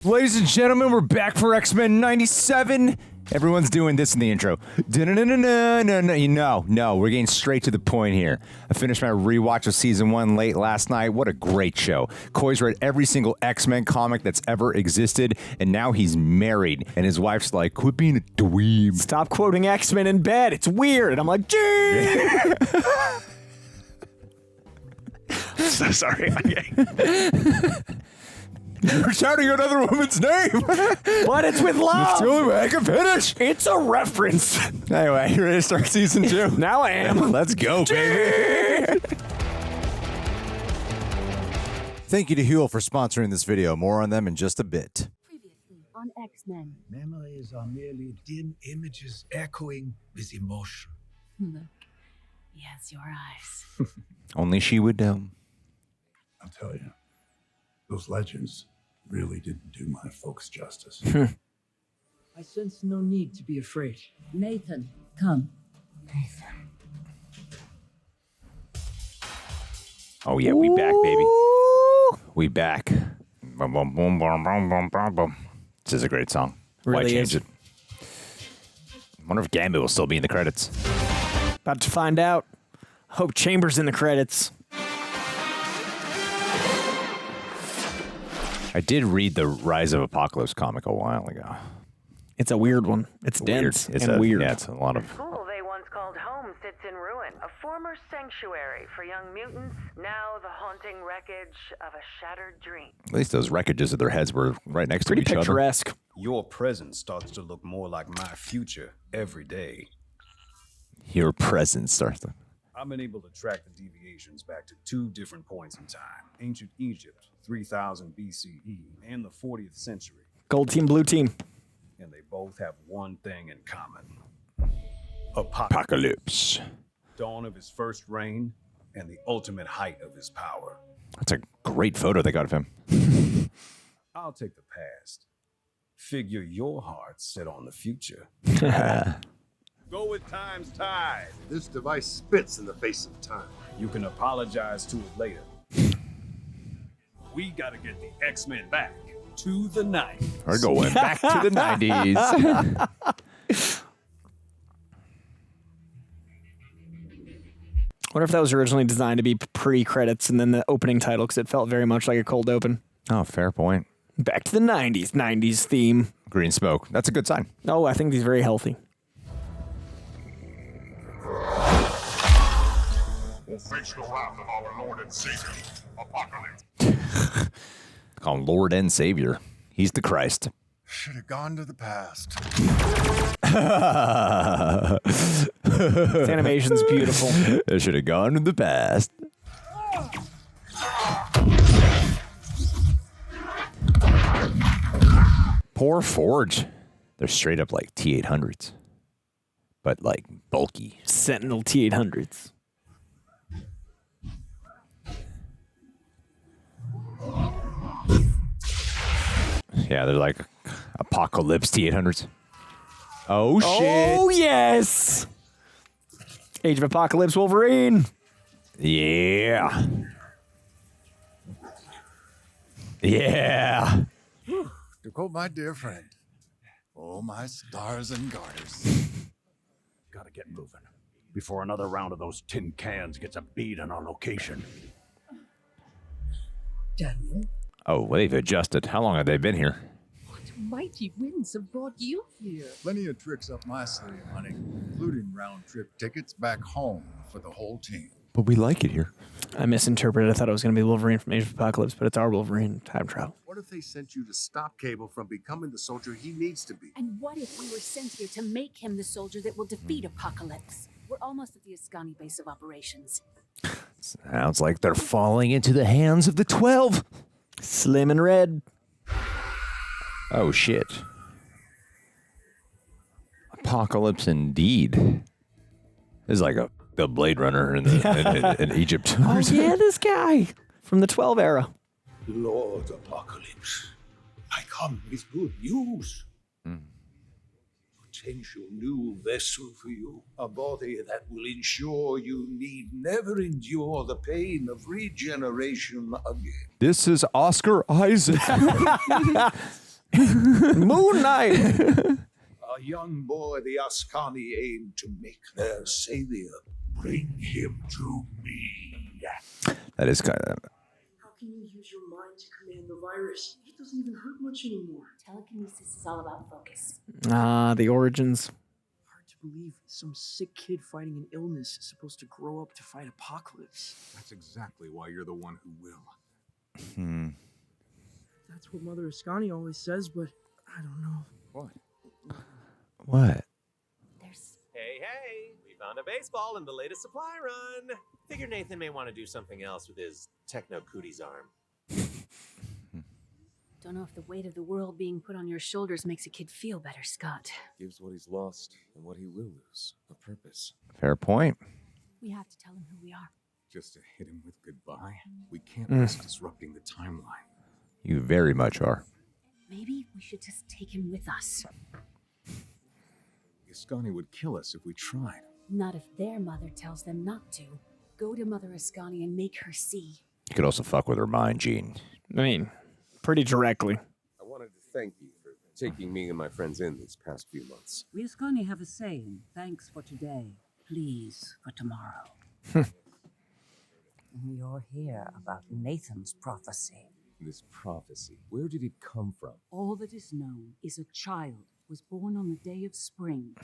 Ladies and gentlemen, we're back for X-Men 97. Everyone's doing this in the intro. No, we're getting straight to the point here. I finished my rewatch of season 1 late last night. What a great show. Coy's read every single X-Men comic that's ever existed, and now he's married, and his wife's like, quit being a dweeb. Stop quoting X-Men in bed. It's weird. And I'm like, gee! So sorry. You're shouting another woman's name. But it's with love. It's the only way I can finish. It's a reference. Anyway, you ready to start season 2? Now I am. Let's go, baby. Thank you to Huel for sponsoring this video. More on them in just a bit. Previously on X-Men. Memories are merely dim images echoing with emotion. Look, he has your eyes. Only she would know. I'll tell you, those legends really didn't do my folks justice. I sense no need to be afraid. Nathan, come. Oh, yeah, we back, baby. We back. Boom, boom, boom, boom, boom, boom, boom, boom. This is a great song. Why Really change is. it? I wonder if Gambit will still be in the credits. About to find out. Hope Chambers in the credits. I did read the Rise of Apocalypse comic a while ago. It's a weird one. It's dense and weird. Yeah, it's a lot of... The school they once called home sits in ruin. A former sanctuary for young mutants, now the haunting wreckage of a shattered dream. At least those wreckages of their heads were right next Pretty to each picturesque. Your present starts to look more like my future every day. other. Your presence starts to... I've been able to track the deviations back to 2 different points in time. Ancient Egypt, 3000 BCE, and the 40th century. Gold team, blue team. And they both have one thing in common. Apocalypse. Dawn of his first reign, and the ultimate height of his power. That's a great photo they got of him. I'll take the past. Figure your heart's set on the future. Go with time's tide. This device spits in the face of time. You can apologize to it later. We gotta get the X-Men back to the 90s. We're going back to the 90s. What if that was originally designed to be pre-credits and then the opening title, because it felt very much like a cold open. Oh, fair point. Back to the 90s. 90s theme. Green smoke. That's a good sign. Oh, I think he's very healthy. We'll face the wrath of our Lord and Savior, Apocalypse. Call him Lord and Savior. He's the Christ. Should have gone to the past. This animation's beautiful. It should have gone to the past. Poor Forge. They're straight up like T-800s. But like bulky. Sentinel T-800s. Yeah, they're like Apocalypse T-800s. Oh, shit. Oh, yes. Age of Apocalypse Wolverine. Yeah. Yeah. To quote my dear friend, oh, my stars and garters. Gotta get moving before another round of those tin cans gets a bead on our location. Daniel? Oh, well, they've adjusted. How long have they been here? What mighty winds have brought you here? Plenty of tricks up my sleeve, honey, including round-trip tickets back home for the whole team. But we like it here. I misinterpreted. I thought it was going to be Wolverine from Age of Apocalypse, but it's our Wolverine time travel. What if they sent you to stop Cable from becoming the soldier he needs to be? And what if we were sent here to make him the soldier that will defeat Apocalypse? We're almost at the Askani base of operations. Sounds like they're falling into the hands of the 12. Slim and red. Oh, shit. Apocalypse indeed. This is like the Blade Runner in Egypt. Oh, yeah, this guy from the 12 era. Lord Apocalypse, I come with good news. Potential new vessel for you. A body that will ensure you need never endure the pain of regeneration again. This is Oscar Isaac. Moon Knight. A young boy the Askani aim to make their savior. Bring him to me. That is kind of. How can you use your mind to command the virus? It doesn't even hurt much anymore. Telekinesis is all about focus. Ah, the origins. Hard to believe some sick kid fighting an illness is supposed to grow up to fight Apocalypse. That's exactly why you're the one who will. That's what Mother Askani always says, but I don't know. What? What? There's Hey, we found a baseball in the latest supply run. Figure Nathan may want to do something else with his techno cooties arm. Don't know if the weight of the world being put on your shoulders makes a kid feel better, Scott. Gives what he's lost and what he will lose a purpose. Fair point. We have to tell him who we are. Just to hit him with goodbye? We can't risk disrupting the timeline. You very much are. Maybe we should just take him with us. Askani would kill us if we tried. Not if their mother tells them not to. Go to Mother Askani and make her see. You could also fuck with her mind, Jean. I mean, pretty directly. I wanted to thank you for taking me and my friends in these past few months. We Askani have a saying, thanks for today, please for tomorrow. You're here about Nathan's prophecy. This prophecy, where did it come from? All that is known is a child was born on the day of spring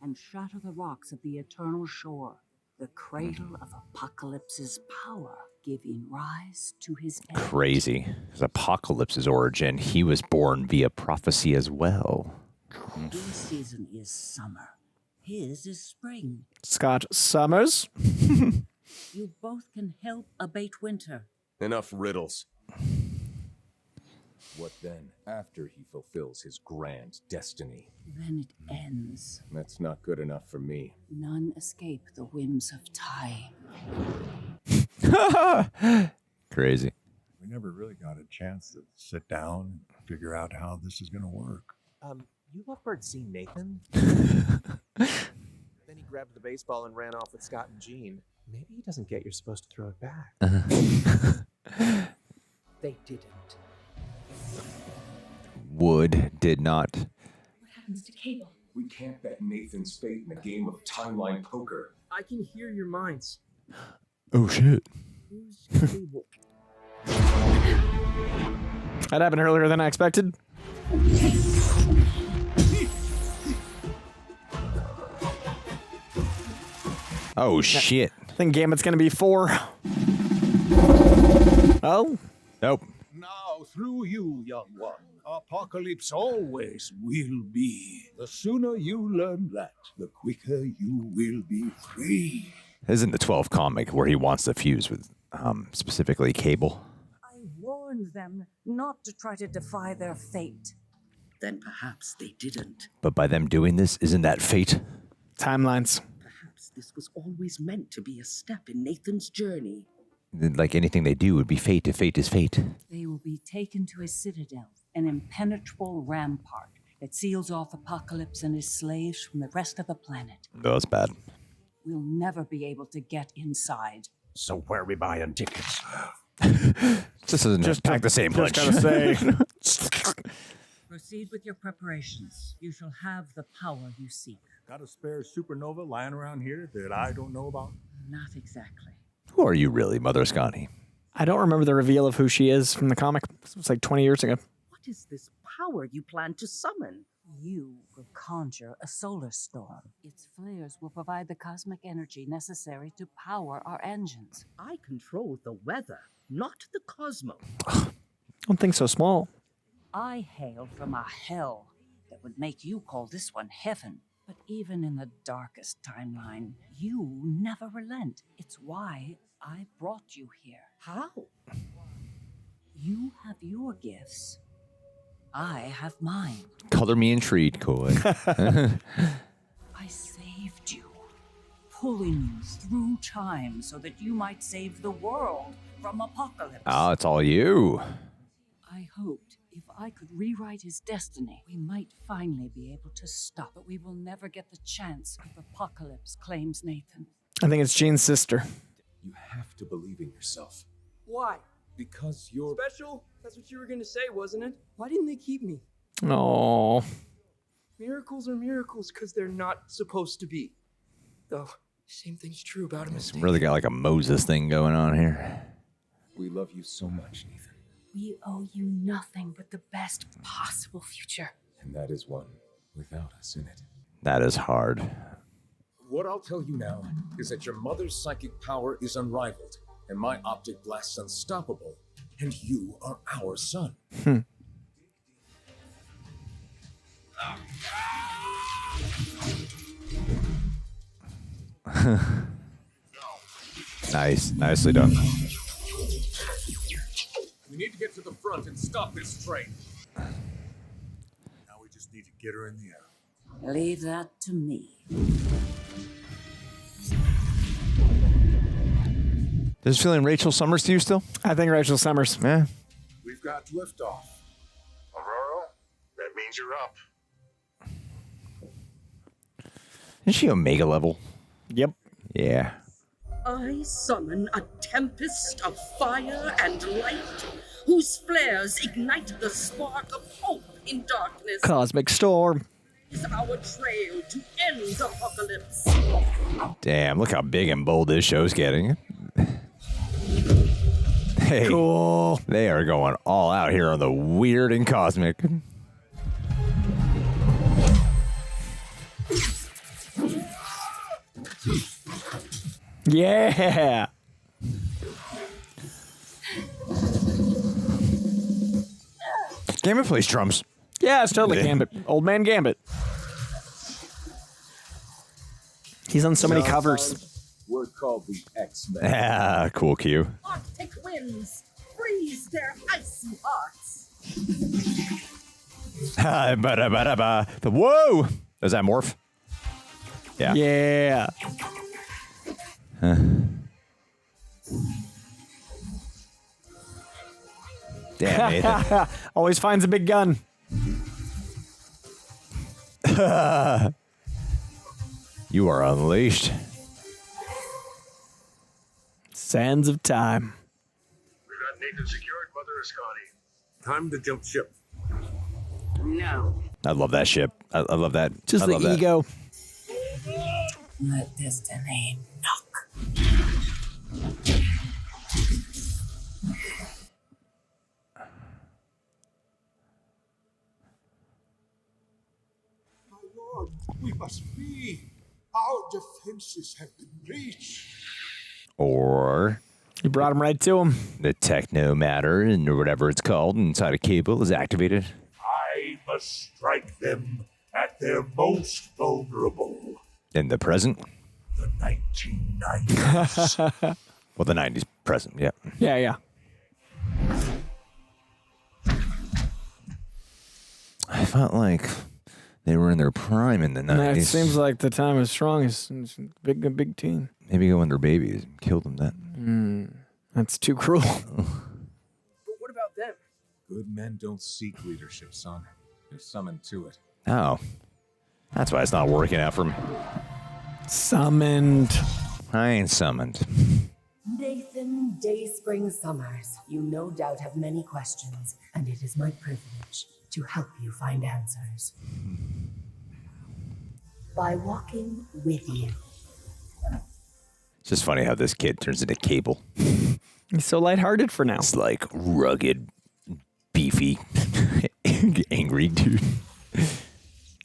and shatter the rocks of the eternal shore, the cradle of Apocalypse's power, giving rise to his end. Crazy. His Apocalypse's origin, he was born via prophecy as well. Your season is summer. His is spring. Scott Summers. You both can help abate winter. Enough riddles. What then, after he fulfills his grand destiny? Then it ends. That's not good enough for me. None escape the whims of time. Crazy. We never really got a chance to sit down and figure out how this is going to work. You lovebird seen Nathan? Then he grabbed the baseball and ran off with Scott and Jean. Maybe he doesn't get you're supposed to throw it back. They didn't. Wood did not. What happens to Cable? We can't bet Nathan's fate in a game of timeline poker. I can hear your minds. Oh, shit. Who's Cable? That happened earlier than I expected. Oh, shit. I think Gambit's going to be 4. Oh? Nope. Now, through you, young one, Apocalypse always will be. The sooner you learn that, the quicker you will be free. This isn't the 12 comic where he wants to fuse with specifically Cable. I warned them not to try to defy their fate. Then perhaps they didn't. But by them doing this, isn't that fate? Timelines. Perhaps this was always meant to be a step in Nathan's journey. Like anything they do would be fate if fate is fate. They will be taken to a citadel, an impenetrable rampart that seals off Apocalypse and his slaves from the rest of the planet. No, that's bad. We'll never be able to get inside. So where are we buying tickets? This isn't just pack the same punch. Just gotta say. Proceed with your preparations. You shall have the power you seek. Got a spare supernova lying around here that I don't know about? Not exactly. Who are you really, Mother Askani? I don't remember the reveal of who she is from the comic. It was like 20 years ago. What is this power you plan to summon? You will conjure a solar storm. Its flares will provide the cosmic energy necessary to power our engines. I control the weather, not the cosmos. Don't think so small. I hail from a hell that would make you call this one heaven. But even in the darkest timeline, you never relent. It's why I brought you here. How? You have your gifts. I have mine. Color me intrigued, Coy. I saved you, pulling you through time so that you might save the world from Apocalypse. Oh, it's all you. I hoped if I could rewrite his destiny, we might finally be able to stop. But we will never get the chance if Apocalypse claims Nathan. I think it's Jean's sister. You have to believe in yourself. Why? Because you're Special? That's what you were gonna say, wasn't it? Why didn't they keep me? Oh. Miracles are miracles because they're not supposed to be. Though, same thing's true about a mistake. Really got like a Moses thing going on here. We love you so much, Nathan. We owe you nothing but the best possible future. And that is one without us in it. That is hard. What I'll tell you now is that your mother's psychic power is unrivaled, and my optic blast's unstoppable, and you are our son. Nice. Nicely done. We need to get to the front and stop this train. Now we just need to get her in the air. Leave that to me. Does it feel like Rachel Summers to you still? I think Rachel Summers. Yeah. We've got liftoff. Aurora, that means you're up. Isn't she Omega level? Yep. Yeah. I summon a tempest of fire and light, whose flares ignite the spark of hope in darkness. Cosmic Storm. Is our trail to end the apocalypse. Damn, look how big and bold this show's getting. Hey, cool. They are going all out here on the weird and cosmic. Yeah. Gambit plays drums. Yeah, it's totally Gambit. Old man Gambit. He's on so many covers. We're called the X-Men. Ah, cool cue. Arctic winds freeze their icy hearts. The whoa! Is that Morph? Yeah. Yeah. Huh. Damn, Nathan. Always finds a big gun. You are unleashed. Sands of time. We've got Nathan secured, Mother Askani. Time to jump ship. No. I love that ship. I love that. Just I the love that. ego. Let destiny knock. My lord, we must flee. Our defenses have been breached. Or you brought him right to him. The techno matter and or whatever it's called inside a cable is activated. I must strike them at their most vulnerable. In the present? The 1990s. Well, the 90s present, yeah. Yeah. I felt like they were in their prime in the 90s. It seems like the time is strong. It's a big team. Maybe go under babies and kill them then. That's too cruel. But what about them? Good men don't seek leadership, son. They're summoned to it. Oh. That's why it's not working out for me. Summoned. I ain't summoned. Nathan Dayspring Summers, you no doubt have many questions, and it is my privilege to help you find answers. By walking with you. It's just funny how this kid turns into Cable. He's so lighthearted for now. It's like rugged, beefy, angry dude.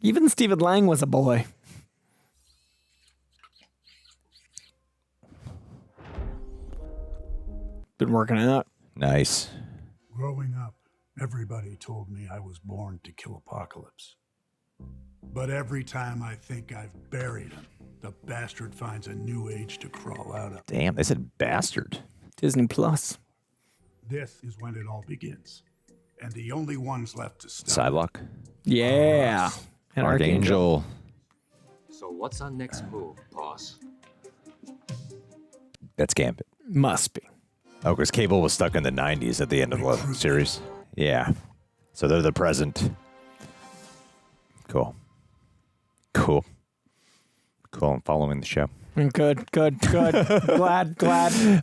Even Stephen Lang was a boy. Been working out. Nice. Growing up, everybody told me I was born to kill Apocalypse. But every time I think I've buried him, the bastard finds a new age to crawl out of. Damn, they said bastard. Disney Plus. This is when it all begins. And the only ones left to stop. Psylocke. Yeah. And Archangel. So what's our next move, boss? That's Gambit. Must be. Oh, because Cable was stuck in the 90s at the end of the series. Yeah. So they're the present. Cool. I'm following the show. Good. glad.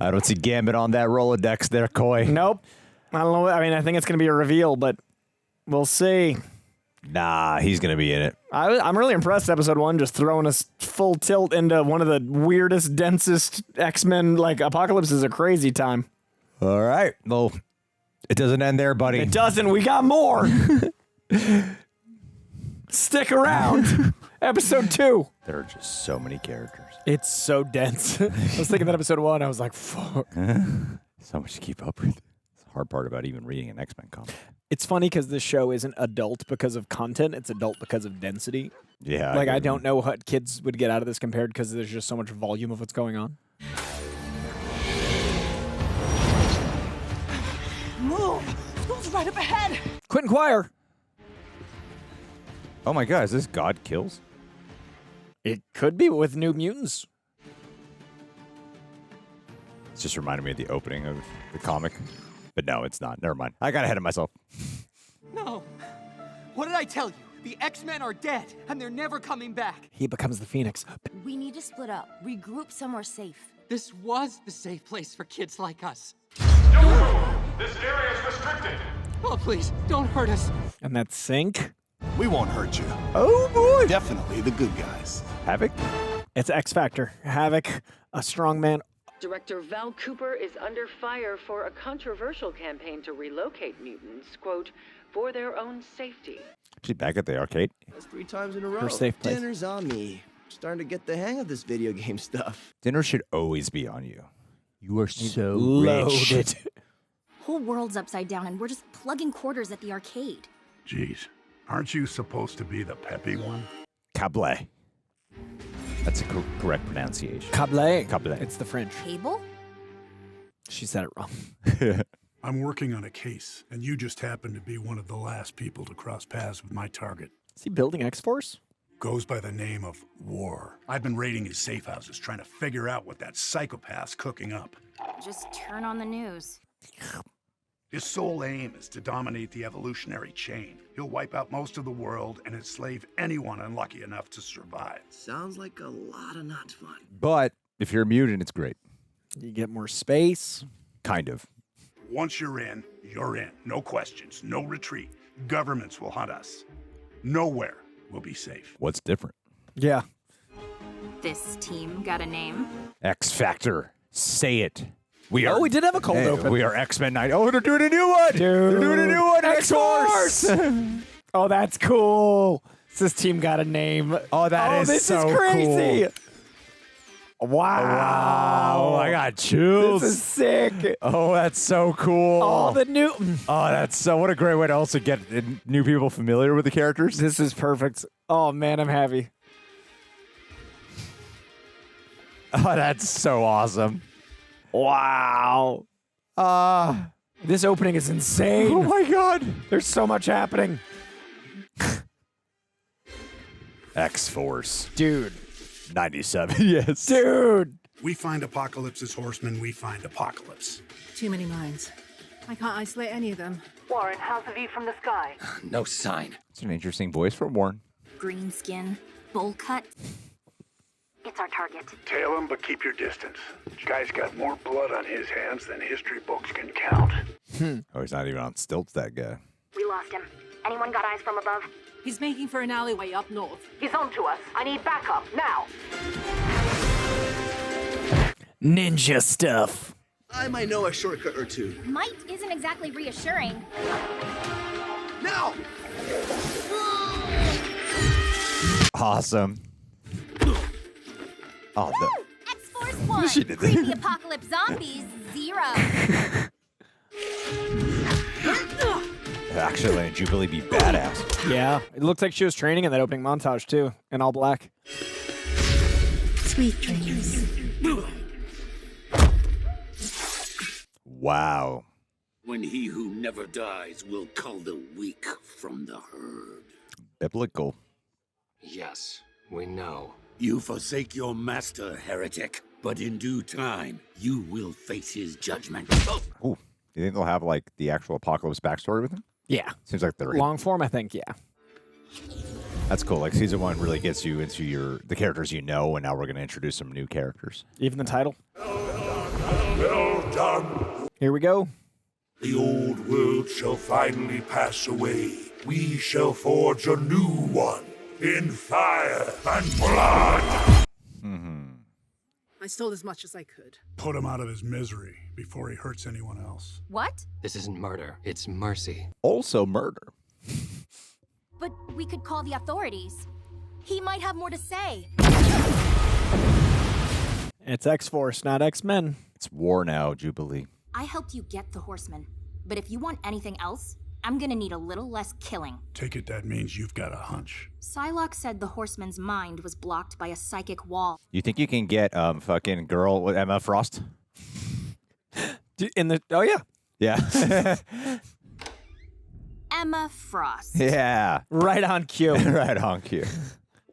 I don't see Gambit on that Rolodex there, Coy. Nope. I don't know. I mean, I think it's going to be a reveal, but we'll see. Nah, he's going to be in it. I'm really impressed. Episode 1 just throwing us full tilt into one of the weirdest, densest X-Men. Like, Apocalypse is a crazy time. All right. Well, it doesn't end there, buddy. It doesn't. We got more. Stick around. Episode 2. There are just so many characters. It's so dense. I was thinking that episode 1. I was like, fuck. So much to keep up with. It's the hard part about even reading an X-Men comic. It's funny because this show isn't adult because of content. It's adult because of density. Yeah. Like, I don't know what kids would get out of this compared because there's just so much volume of what's going on. Move! School's right up ahead! Quit Inquire! Oh my God, is this God Kills? It could be with New Mutants. It's just reminded me of the opening of the comic. But no, it's not. Never mind. I got ahead of myself. No. What did I tell you? The X-Men are dead, and they're never coming back. He becomes the Phoenix. We need to split up, regroup somewhere safe. This was the safe place for kids like us. No! This area is restricted. Oh, please, don't hurt us. And that's Sync. We won't hurt you. Oh, boy. Definitely the good guys. Havoc? It's X Factor. Havoc, a strong man. Director Val Cooper is under fire for a controversial campaign to relocate mutants, quote, for their own safety. She's back at the arcade. That's 3 times in a row. Her safe place. Dinner's on me. Starting to get the hang of this video game stuff. Dinner should always be on you. You are so Loaded. rich. Whole world's upside down and we're just plugging quarters at the arcade. Jeez, aren't you supposed to be the peppy one? Cable. That's a correct pronunciation. Cable. Cable. It's the French. Cable? She said it wrong. I'm working on a case, and you just happen to be one of the last people to cross paths with my target. Is he building X-Force? Goes by the name of War. I've been raiding his safe houses, trying to figure out what that psychopath's cooking up. Just turn on the news. His sole aim is to dominate the evolutionary chain. He'll wipe out most of the world and enslave anyone unlucky enough to survive. Sounds like a lot of not fun. But if you're a mutant, it's great. You get more space. Kind of. Once you're in. No questions, no retreat. Governments will hunt us. Nowhere will be safe. What's different? Yeah. This team got a name? X Factor. Say it. We we did have a cold open. We are X-Men 9. Oh, they're doing a new one. Dude. They're doing a new one. X-Force. Oh, that's cool. This team got a name. Oh, this so is crazy. Cool. Wow. I got chills. This is sick. Oh, that's so cool. All the new. Oh, that's so. What a great way to also get new people familiar with the characters. This is perfect. Oh, man, I'm happy. Oh, that's so awesome. Wow. This opening is insane. Oh, my God. There's so much happening. X-Force. Dude. 97, yes. Dude. We find Apocalypse's horsemen, we find Apocalypse. Too many minds. I can't isolate any of them. Warren, how's the view from the sky? No sign. It's an interesting voice from Warren. Green skin, bowl cut. It's our target. Tail him, but keep your distance. Guy's got more blood on his hands than history books can count. Oh, he's not even on stilts, that guy. We lost him. Anyone got eyes from above? He's making for an alleyway up north. He's on to us. I need backup, now. Ninja stuff. I might know a shortcut or two. Might isn't exactly reassuring. Now! Awesome. Oh, X-Force 1. She did that. Creepy apocalypse zombies 0. Actually, Jubilee be badass. Yeah. It looks like she was training in that opening montage, too. In all black. Sweet dreams. Wow. When he who never dies will cull the weak from the herd. Biblical. Yes, we know. You forsake your master, heretic, but in due time, you will face his judgment. Ooh. Do you think they'll have, like, the actual Apocalypse backstory with him? Yeah. Seems like they're... Long form, I think, yeah. That's cool. Like season 1 really gets you into the characters you know, and now we're going to introduce some new characters. Even the title. Well done. Here we go. The old world shall finally pass away. We shall forge a new one in fire and blood. I stole as much as I could. Put him out of his misery before he hurts anyone else. What? This isn't murder, it's mercy. Also murder. But we could call the authorities. He might have more to say. It's X-Force, not X-Men. It's war now, Jubilee. I helped you get the Horseman, but if you want anything else, I'm gonna need a little less killing. Take it that means you've got a hunch. Psylocke said the Horseman's mind was blocked by a psychic wall. You think you can get fucking girl with Emma Frost? Oh yeah. Yeah. Emma Frost. Yeah. Right on cue. Right on cue.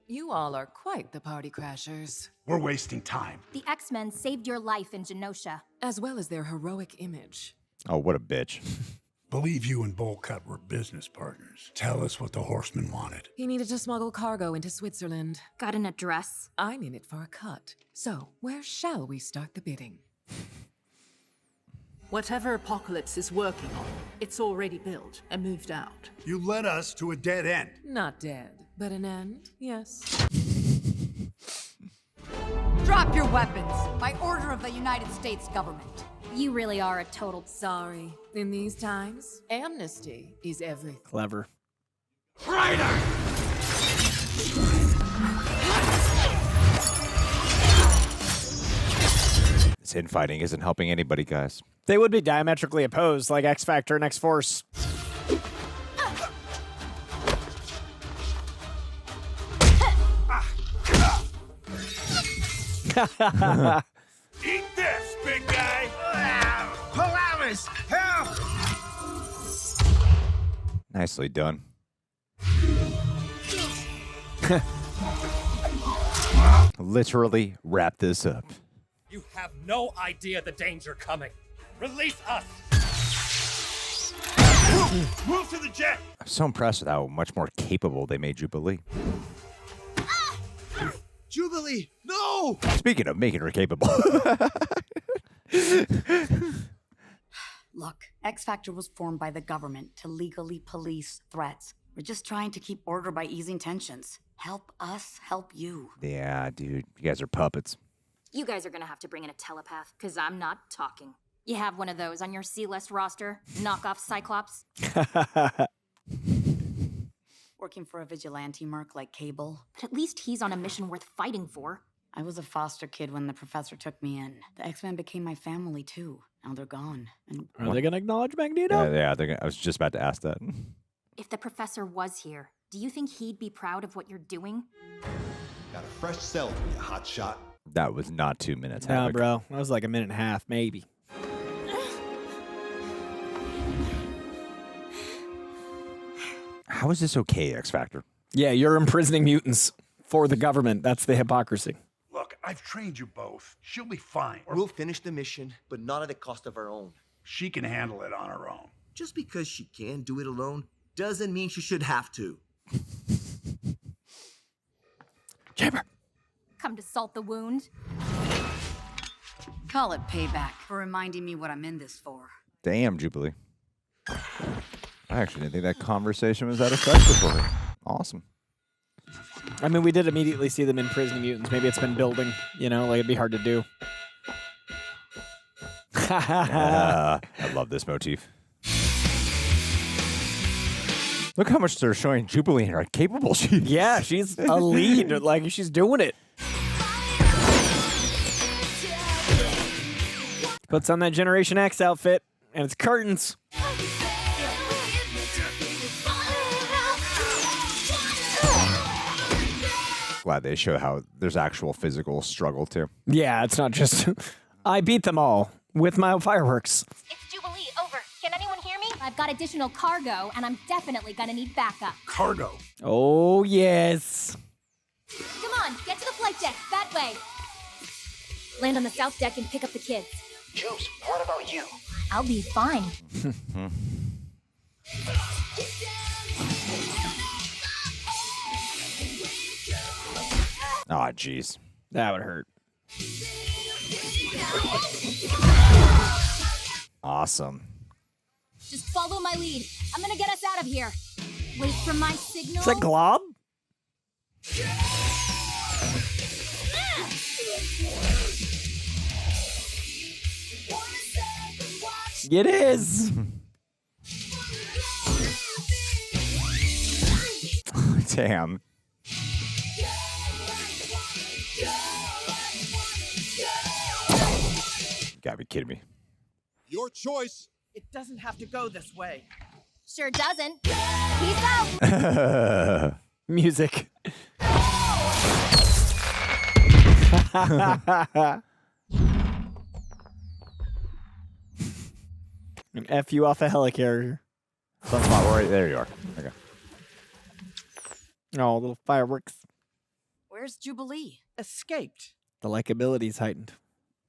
You all are quite the party crashers. We're wasting time. The X-Men saved your life in Genosha. As well as their heroic image. Oh, what a bitch. Believe you and Bullcut were business partners. Tell us what the Horseman wanted. He needed to smuggle cargo into Switzerland. Got an address? I'm in it for a cut. So, where shall we start the bidding? Whatever Apocalypse is working on, it's already built and moved out. You led us to a dead end. Not dead, but an end, yes. Drop your weapons by order of the United States government. You really are a total... Sorry. In these times, amnesty is everything. Clever. Traitor! This infighting isn't helping anybody, guys. They would be diametrically opposed, like X-Factor and X-Force. Eat this, big guy! Polaris, help! Nicely done. Literally wrap this up. You have no idea the danger coming. Release us! Move to the jet! I'm so impressed with how much more capable they made Jubilee. Jubilee, no! Speaking of making her capable. Look, X-Factor was formed by the government to legally police threats. We're just trying to keep order by easing tensions. Help us help you. Yeah, dude. You guys are puppets. You guys are gonna have to bring in a telepath, because I'm not talking. You have one of those on your C-list roster? Knockoff Cyclops? Working for a vigilante merc like Cable. But at least he's on a mission worth fighting for. I was a foster kid when the professor took me in. The X-Men became my family, too. Now they're gone. And Are they going to acknowledge Magneto? Yeah, I was just about to ask that. If the professor was here, do you think he'd be proud of what you're doing? Got a fresh cell for you, hotshot. That was not 2 minutes. Nah, Havoc. bro. That was like a minute and a half, maybe. How is this okay, X-Factor? Yeah, you're imprisoning mutants for the government. That's the hypocrisy. Look, I've trained you both. She'll be fine. We'll finish the mission, but not at the cost of our own. She can handle it on her own. Just because she can do it alone doesn't mean she should have to. Chamber. Come to salt the wound? call it payback for reminding me what I'm in this for. Damn, Jubilee. I actually didn't think that conversation was that effective for her. Awesome. I mean, we did immediately see them imprisoning mutants. Maybe it's been building, you know, like it'd be hard to do. I love this motif. Look how much they're showing Jubilee and how capable she is. Yeah, she's a lead. Like, she's doing it. Puts on that Generation X outfit, and it's curtains. Glad they show how there's actual physical struggle, too. Yeah, it's not just, I beat them all with my fireworks. It's Jubilee, over. Can anyone hear me? I've got additional cargo, and I'm definitely gonna need backup. Cargo? Oh, yes. Come on, get to the flight deck, that way. Land on the south deck and pick up the kids. Juice, what about you? I'll be fine. Oh, jeez. That would hurt. Awesome. Just follow my lead. I'm gonna get us out of here. Wait for my signal. Is that Glob? It is. Damn. You gotta be kidding me. Your choice. It doesn't have to go this way. Sure doesn't. Peace out. Music. An F you off a helicarrier. Sunspot, right there you are. Okay. Oh, little fireworks. Where's Jubilee? Escaped. The likability's heightened.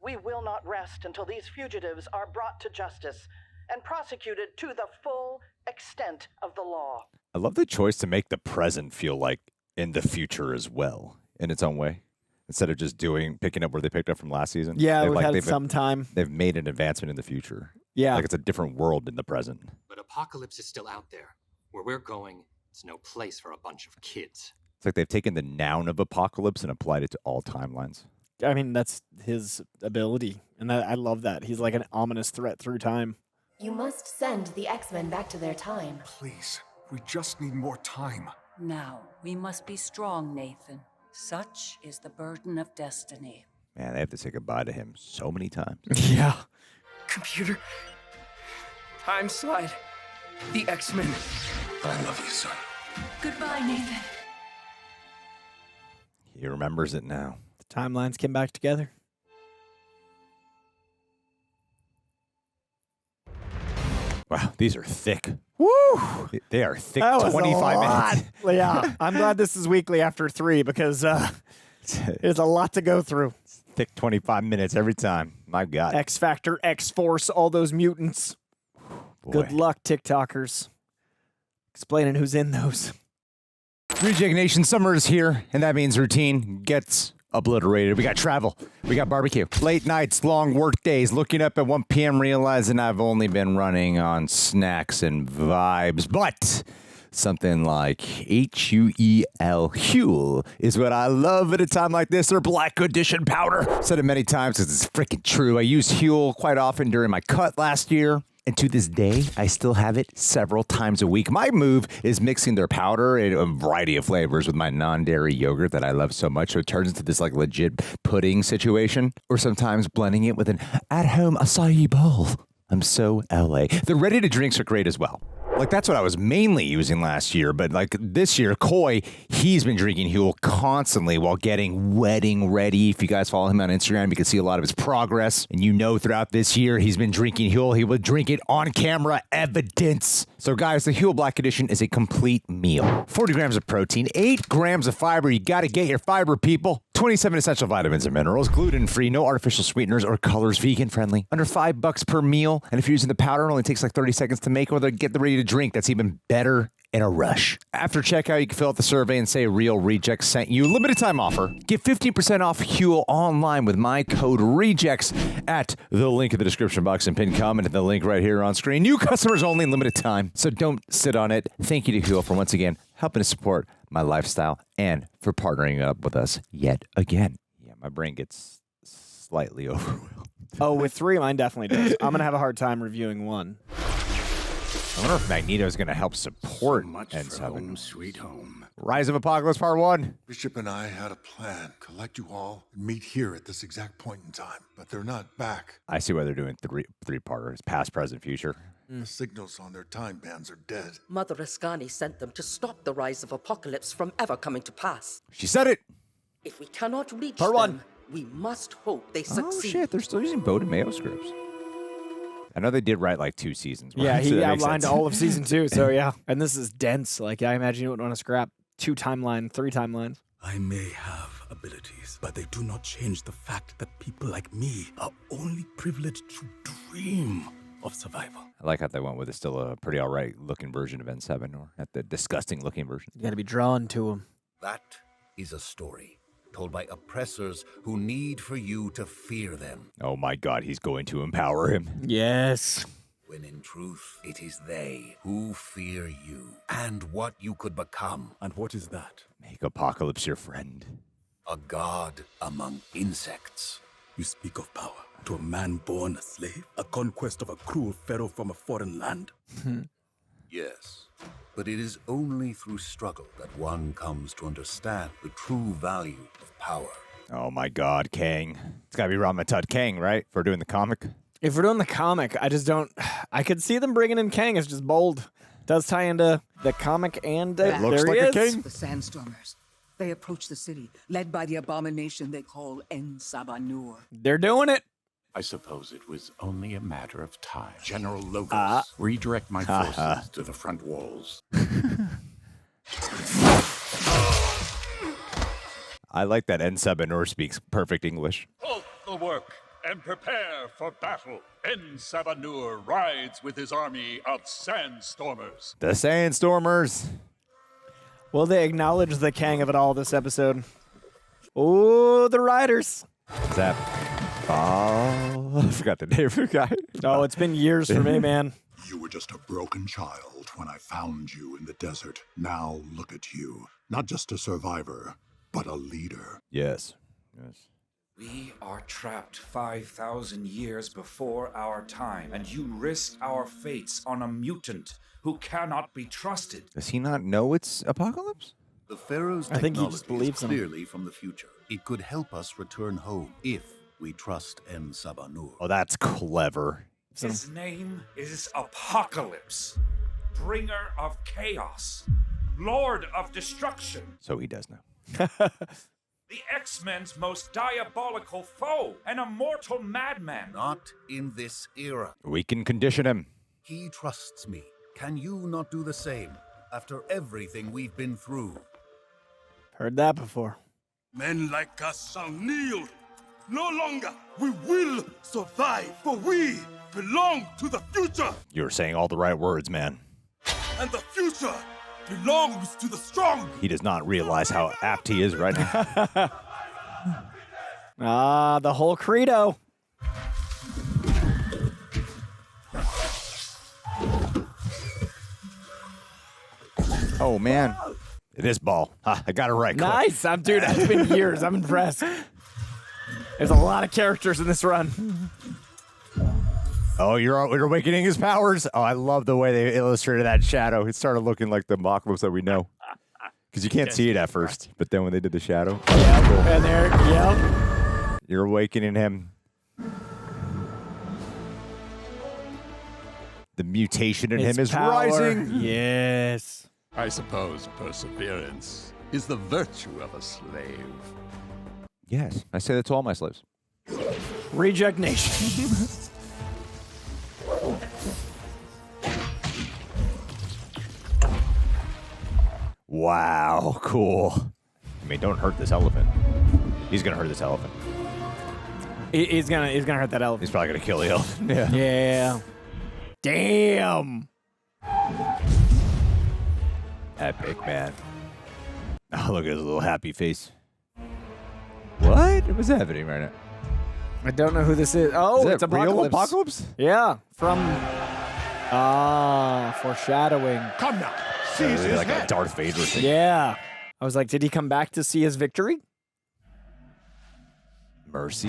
We will not rest until these fugitives are brought to justice and prosecuted to the full extent of the law. I love the choice to make the present feel like in the future as well, in its own way. Instead of just picking up where they picked up from last season. Yeah, we've had some time. They've made an advancement in the future. Yeah. Like it's a different world in the present. But Apocalypse is still out there. Where we're going, it's no place for a bunch of kids. It's like they've taken the noun of Apocalypse and applied it to all timelines. I mean, that's his ability. And I love that. He's like an ominous threat through time. You must send the X-Men back to their time. Please, we just need more time. Now, we must be strong, Nathan. Such is the burden of destiny. Man, they have to say goodbye to him so many times. Yeah. Computer. Time slide. The X-Men. I love you, son. Goodbye, Nathan. He remembers it now. The timelines came back together. Wow, these are thick. Woo! They are thick. That was 25 a lot. minutes. Yeah, I'm glad this is weekly after 3 because there's a lot to go through. Thick 25 minutes every time. My God. X Factor, X Force, all those mutants. Boy. Good luck, TikTokers. Explaining who's in those. Reject Nation, summer is here, and that means routine gets obliterated. We got travel. We got barbecue. Late nights, long work days, looking up at 1 p.m., realizing I've only been running on snacks and vibes. But something like Huel, Huel, is what I love at a time like this, or Black Edition powder. Said it many times because it's freaking true. I used Huel quite often during my cut last year. And to this day, I still have it several times a week. My move is mixing their powder in a variety of flavors with my non-dairy yogurt that I love so much. So it turns into this like legit pudding situation. Or sometimes blending it with an at-home acai bowl. I'm so LA. The ready-to-drinks are great as well. Like, that's what I was mainly using last year. But, like, this year, Coy, he's been drinking Huel constantly while getting wedding ready. If you guys follow him on Instagram, you can see a lot of his progress. And you know throughout this year, he's been drinking Huel. He will drink it on camera, evidence. So, guys, the Huel Black Edition is a complete meal. 40 grams of protein, 8 grams of fiber. You got to get your fiber, people. 27 essential vitamins and minerals, gluten-free, no artificial sweeteners or colors, vegan-friendly. Under $5 per meal. And if you're using the powder, it only takes like 30 seconds to make, or get the ready to drink. That's even better in a rush. After checkout, you can fill out the survey and say Real Rejects sent you. Limited time offer. Get 15% off Huel online with my code REJECTS at the link in the description box and pinned comment and the link right here on screen. New customers only, limited time. So don't sit on it. Thank you to Huel for once again helping to support my lifestyle and for partnering up with us yet again. Yeah, my brain gets slightly overwhelmed. Oh, with 3, mine definitely does. I'm going to have a hard time reviewing 1. I wonder if Magneto is going to help support N7. Home, sweet home. Rise of Apocalypse Part 1. Bishop and I had a plan. Collect you all and meet here at this exact point in time. But they're not back. I see why they're doing three-parters. Past, present, future. The signals on their time bands are dead. Mother Askani sent them to stop the rise of Apocalypse from ever coming to pass. She said it! If we cannot reach Part 1. we must hope they Oh, succeed. shit. They're still using Bode and Mayo scripts. I know they did write like 2 seasons. Yeah, so he that makes outlined sense. all of season 2, so yeah. And this is dense. Like, I imagine you wouldn't want to scrap 2 timelines, 3 timelines. I may have abilities, but they do not change the fact that people like me are only privileged to dream of survival. I like how they went with it. Still a pretty all right looking version of N7, or at the disgusting looking version. You got to be drawn to him. That is a story. told by oppressors who need for you to fear them. Oh my God, he's going to empower him. Yes. When in truth, it is they who fear you and what you could become. And what is that? Make Apocalypse your friend. A god among insects. You speak of power to a man born a slave? A conquest of a cruel pharaoh from a foreign land? Yes, but it is only through struggle that one comes to understand the true value of power. Oh my God, Kang. It's gotta be Rama-Tut Kang, right? For doing the comic. If we're doing the comic, I just don't... I could see them bringing in Kang. It's just bold. Does tie into the comic and... It looks like a king. The Sandstormers. They approach the city, led by the abomination they call Sabah Nur. They're doing it. I suppose it was only a matter of time. General Logos, redirect my forces to the front walls. I like that Sabah Nur speaks perfect English. Halt the work and prepare for battle. Sabah Nur rides with his army of Sandstormers. The Sandstormers. Will they acknowledge the Kang of it all this episode? Oh, the Riders. Is that... Oh, I forgot the name of the guy. Oh, it's been years for me, man. You were just a broken child when I found you in the desert. Now look at you. Not just a survivor, but a leader. Yes. Yes. We are trapped 5,000 years before our time, and you risk our fates on a mutant who cannot be trusted. Does he not know it's Apocalypse? The Pharaoh's I think he technology just believes is him. clearly from the future. It could help us return home if we trust Sabah Nur. Oh, that's clever. His name is Apocalypse, bringer of chaos, lord of destruction. So he does know. The X-Men's most diabolical foe, an immortal madman. Not in this era. We can condition him. He trusts me. Can you not do the same after everything we've been through? Heard that before. Men like us shall kneel. No longer. We will survive, for we belong to the future. You're saying all the right words, man. And the future belongs to the strong. He does not realize how apt he is right now. The whole credo. Oh, man. It is ball. I got it right. Nice. Dude, it's been years. I'm impressed. There's a lot of characters in this run. Oh, you're awakening his powers. Oh, I love the way they illustrated that shadow. It started looking like the Apocalypse that we know. Because you can't see it at first, but then when they did the shadow. Yep. And there, yep. You're awakening him. The mutation in him is rising. Yes. I suppose perseverance is the virtue of a slave. Yes, I say that to all my slaves. Reject Nation. Wow, cool. I mean, don't hurt this elephant. He's gonna hurt this elephant. He's gonna hurt that elephant. He's probably gonna kill the elephant. Yeah. Yeah. Damn. Epic, man. Oh, look at his little happy face. What? What's happening right now? I don't know who this is. Oh, Is it's that real Apocalypse. Apocalypse? Yeah, from foreshadowing. Come now, seize his Like head. a Darth Vader thing. Yeah. I was like, did he come back to see his victory? Mercy?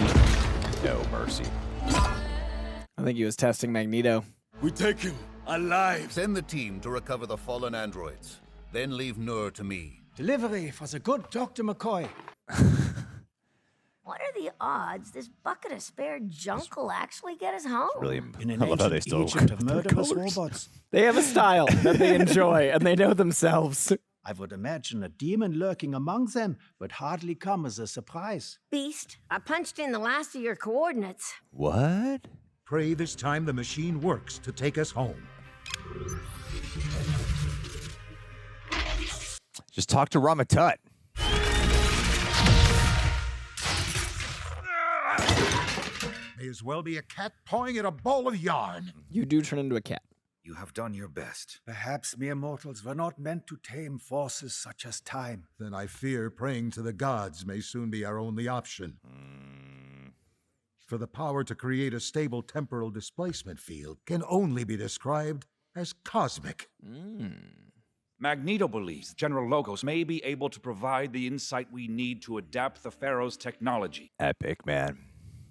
No mercy. I think he was testing Magneto. We take him alive. Send the team to recover the fallen androids. Then leave Nur to me. Delivery for the good Dr. McCoy. What are the odds this bucket of spare junk will actually get us home? Really, In an I love how they ancient still Egypt of kept their murderous colors. robots. They have a style that they enjoy, and they know themselves. I would imagine a demon lurking among them would hardly come as a surprise. Beast, I punched in the last of your coordinates. What? Pray this time the machine works to take us home. Just talk to Rama-Tut. May as well be a cat pawing at a ball of yarn. You do turn into a cat. You have done your best. Perhaps mere mortals were not meant to tame forces such as time. Then I fear praying to the gods may soon be our only option. For the power to create a stable temporal displacement field can only be described as cosmic. Magneto believes General Logos may be able to provide the insight we need to adapt the Pharaoh's technology. Epic, man.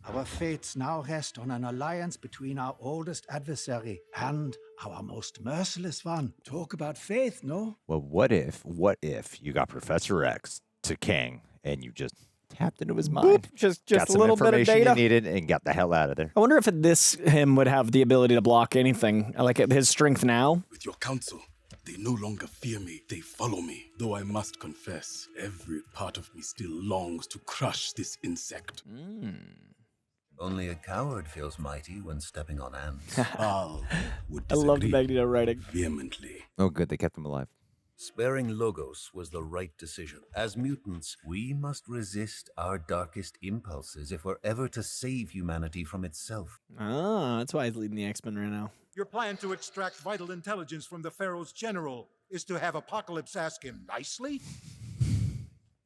Our fates now rest on an alliance between our oldest adversary and our most merciless one. Talk about faith, no? Well, what if you got Professor X to Kang and you just tapped into his mind? Just got a some little bit of information data. you needed and got the hell out of there. I wonder if him would have the ability to block anything, like his strength now. With your counsel, they no longer fear me, they follow me. Though I must confess, every part of me still longs to crush this insect. Only a coward feels mighty when stepping on ants. Would I loved disagree Magneto writing. vehemently. Oh, good. They kept him alive. Sparing Logos was the right decision. As mutants, we must resist our darkest impulses if we're ever to save humanity from itself. Ah, that's why he's leading the X-Men right now. Your plan to extract vital intelligence from the Pharaoh's general is to have Apocalypse ask him nicely?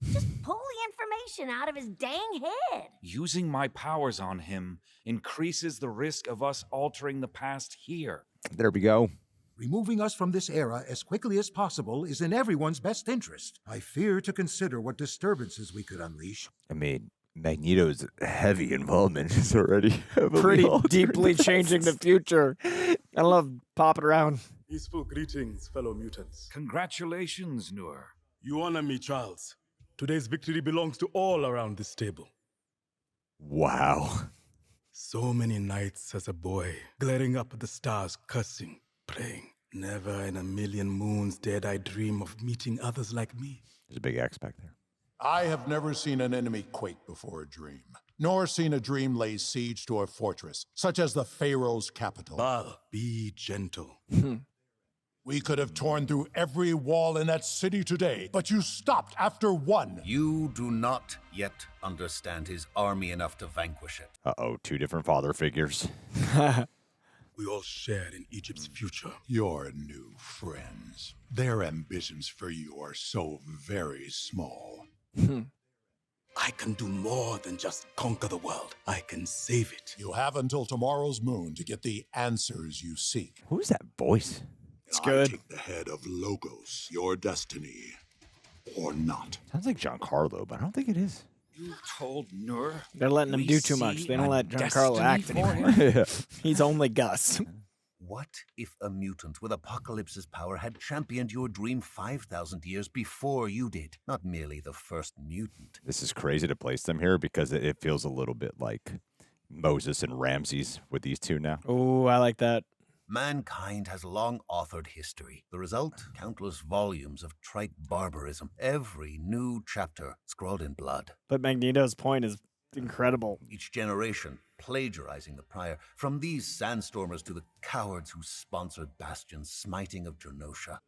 Just pull the information out of his dang head. Using my powers on him increases the risk of us altering the past here. There we go. Removing us from this era as quickly as possible is in everyone's best interest. I fear to consider what disturbances we could unleash. I mean, Magneto's heavy involvement is already Pretty deeply changing the future. I love popping around. Peaceful greetings, fellow mutants. Congratulations, Nur. You honor me, Charles. Today's victory belongs to all around this table. Wow. So many nights as a boy, glaring up at the stars, cursing, praying. Never in a million moons dared I dream of meeting others like me. There's a big X back there. I have never seen an enemy quake before a dream, nor seen a dream lay siege to a fortress, such as the Pharaoh's capital. Baal, be gentle. We could have torn through every wall in that city today, but you stopped after one. You do not yet understand his army enough to vanquish it. Uh-oh, two different father figures. We all shared in Egypt's future. Your new friends. Their ambitions for you are so very small. I can do more than just conquer the world. I can save it. You have until tomorrow's moon to get the answers you seek. Who's that voice? It's good. I take the head of Logos, your destiny, or not. Sounds like Giancarlo, but I don't think it is. You told Nur. They're letting him do too much. They don't let Giancarlo act anymore. He's only Gus. What if a mutant with Apocalypse's power had championed your dream 5,000 years before you did? Not merely the first mutant. This is crazy to place them here because it feels a little bit like Moses and Ramses with these two now. Oh, I like that. Mankind has long authored history. The result? Countless volumes of trite barbarism. Every new chapter scrawled in blood. But Magneto's point is incredible. Each generation plagiarizing the prior. From these sandstormers to the cowards who sponsored Bastion's smiting of Genosha.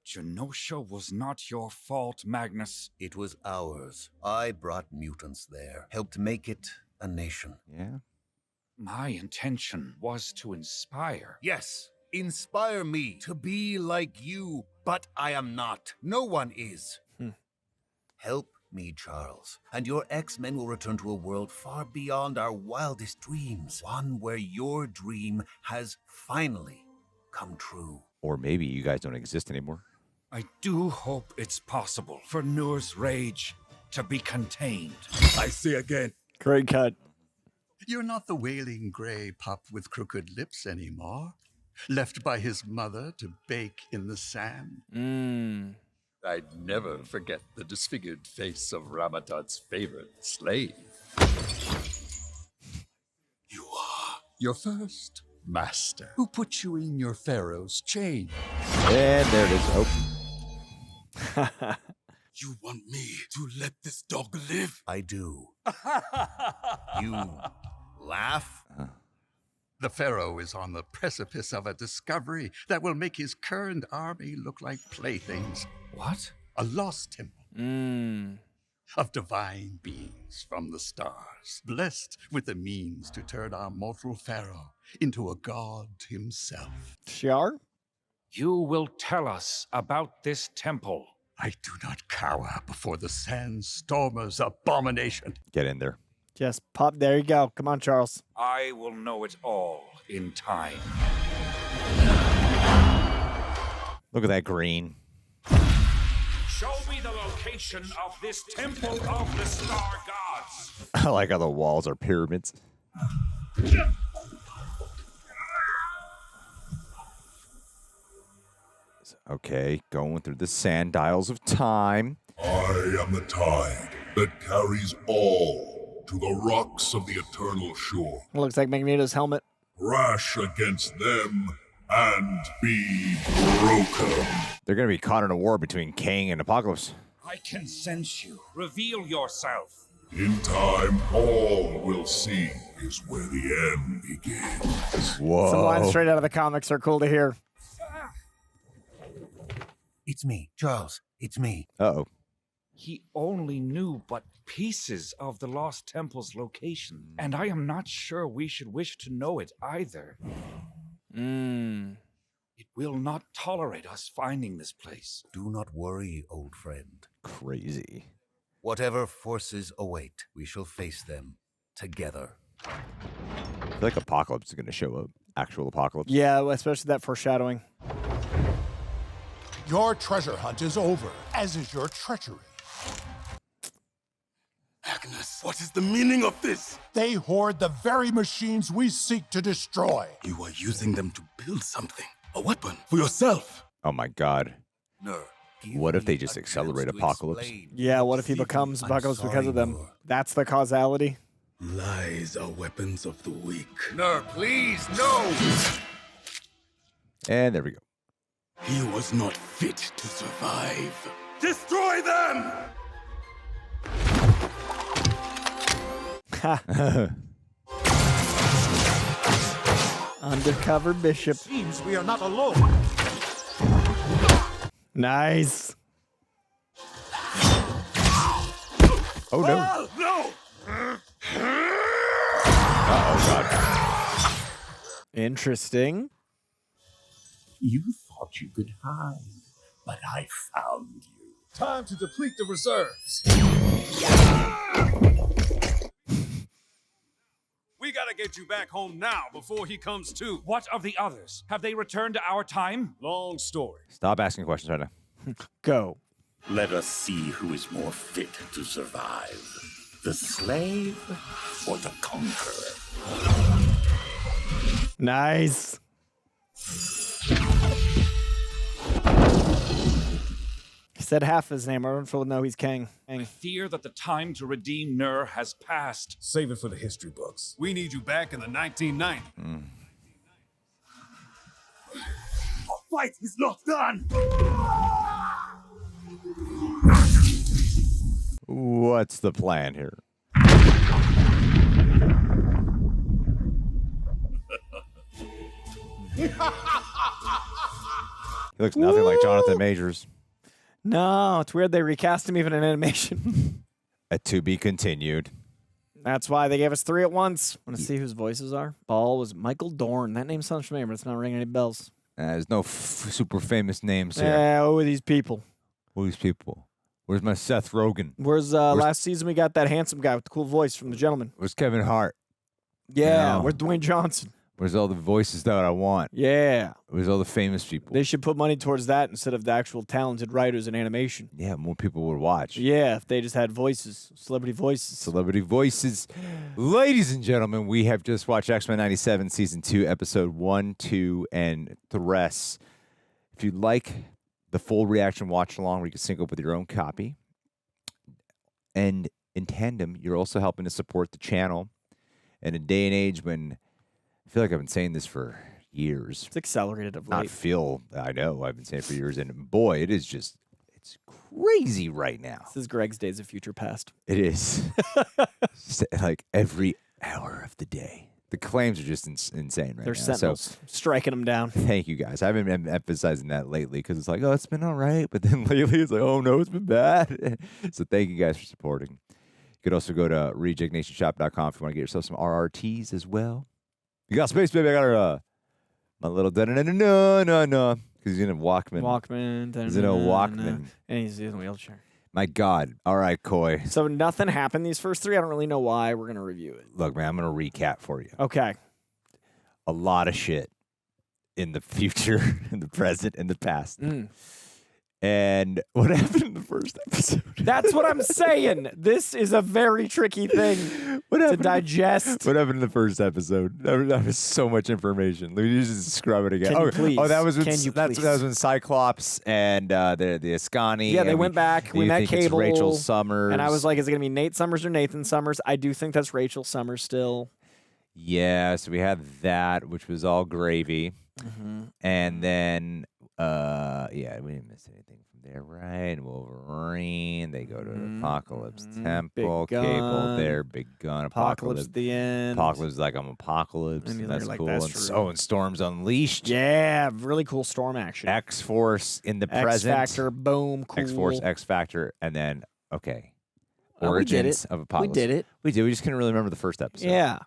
Genosha was not your fault, Magnus. It was ours. I brought mutants there. Helped make it a nation. Yeah. My intention was to inspire. Yes, inspire me to be like you, but I am not. No one is. Help me, Charles, and your X-Men will return to a world far beyond our wildest dreams. One where your dream has finally come true. Or maybe you guys don't exist anymore. I do hope it's possible for Nur's rage to be contained. I say again. Great cut. You're not the wailing gray pup with crooked lips anymore, left by his mother to bake in the sand. I'd never forget the disfigured face of Rama-Tut's favorite slave. You are your first master, who put you in your pharaoh's chain. And there it is. Oh. You want me to let this dog live? I do. You laugh? The Pharaoh is on the precipice of a discovery that will make his current army look like playthings. What? A lost temple. of divine beings from the stars, blessed with the means to turn our mortal pharaoh into a god himself. Shiar? You will tell us about this temple. I do not cower before the Sandstormer's abomination. Get in there. Just pop. There you go. Come on, Charles. I will know it all in time. Look at that green. Show me the location of this temple of the star gods. I like how the walls are pyramids. Okay, going through the sand dials of time. I am the tide that carries all to the rocks of the eternal shore. It looks like Magneto's helmet. Crash against them and be broken. They're going to be caught in a war between Kang and Apocalypse. I can sense you. Reveal yourself. In time, all will see is where the end begins. Whoa. Some lines straight out of the comics are cool to hear. It's me, Charles. It's me. Uh-oh. He only knew but pieces of the Lost Temple's location, and I am not sure we should wish to know it either. It will not tolerate us finding this place. Do not worry, old friend. Crazy. Whatever forces await, we shall face them together. I feel like Apocalypse is going to show up. Actual Apocalypse. Yeah, especially that foreshadowing. Your treasure hunt is over, as is your treachery. Agnes, what is the meaning of this? They hoard the very machines we seek to destroy. You are using them to build something. A weapon for yourself. Oh my god. What if they just accelerate Apocalypse? Yeah, what if he becomes Apocalypse because of them? That's the causality. Lies are weapons of the weak. No, please, no! And there we go. He was not fit to survive. Destroy them! Undercover Bishop. Seems we are not alone. Nice. Oh no. No! Oh god. Interesting. You thought you could hide, but I found you. Time to deplete the reserves. We gotta get you back home now before he comes to. What of the others? Have they returned to our time? Long story. Stop asking questions right now. Go. Let us see who is more fit to survive. The slave or the conqueror? Nice. He said half his name. I don't know he's Kang. I fear that the time to redeem Nur has passed. Save it for the history books. We need you back in the 1990s. Our fight is not done! What's the plan here? He looks nothing like Jonathan Majors. No, it's weird they recast him even in animation. To be continued. That's why they gave us 3 at once. Want to see whose voices are? Ball was Michael Dorn. That name sounds familiar, but it's not ringing any bells. There's no super famous names here. Yeah, who are these people? Who are these people? Where's my Seth Rogen? Where's last season we got that handsome guy with the cool voice from The Gentleman? Where's Kevin Hart? Yeah, No. where's Dwayne Johnson? Where's all the voices that I want? Yeah. Where's all the famous people? They should put money towards that instead of the actual talented writers in animation. Yeah, more people would watch. Yeah, if they just had voices, celebrity voices. Celebrity voices. Ladies and gentlemen, we have just watched X-Men 97 Season 2, Episode 1, 2, and 3. If you'd like the full reaction watch-along where you can sync up with your own copy, and in tandem, you're also helping to support the channel in a day and age when I feel like I've been saying this for years. It's accelerated of late. I know, I've been saying it for years, and boy, it is just, it's crazy right now. This is Greg's Days of Future Past. It is. Like every hour of the day, The claims are just insane right They're now. sentinels, striking them down. Thank you guys. I haven't been emphasizing that lately because it's like, oh, it's been all right. But then lately it's like, oh, no, it's been bad. So thank you guys for supporting. You could also go to rejectnationshop.com if you want to get yourself some RRTs as well. You got space, baby. I got my little no. Because he's in a Walkman. He's in a Walkman. And he's in a wheelchair. My God. All right, Coy. So nothing happened these first three. I don't really know why. We're going to review it. Look, man, I'm going to recap for you. Okay. A lot of shit in the future, in the present, in the past. And what happened in the first episode? That's what I'm saying. This is a very tricky thing to digest. What happened in the first episode? That was so much information. Let me just scrub it again. Can you please? That was when, That was when Cyclops and the Askani. Yeah, they went back. We met Cable. Rachel Summers. And I was like, is it going to be Nate Summers or Nathan Summers? I do think that's Rachel Summers still. Yeah, so we had that, which was all gravy. And then, we didn't miss anything from there, right? Wolverine, they go to Apocalypse Temple, Cable there, Big Gun, Apocalypse at the end. Apocalypse is like, I'm Apocalypse, and that's like, cool. That's and Storm's Unleashed. Yeah, really cool Storm action. X-Force in the present. X-Factor, boom, cool. X-Force, X-Factor, and then, Origins of Apocalypse. We did it. We did. We just couldn't really remember the first episode. Yeah.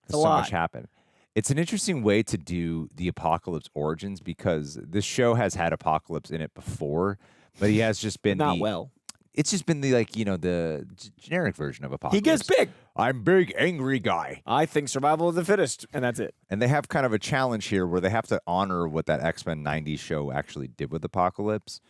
So much happened. It's an interesting way to do the Apocalypse origins because this show has had Apocalypse in it before, but he has just been It's just been the generic version of Apocalypse. He gets big. I'm big, angry guy. I think survival of the fittest, and that's it. And they have kind of a challenge here where they have to honor what that X-Men 90s show actually did with Apocalypse,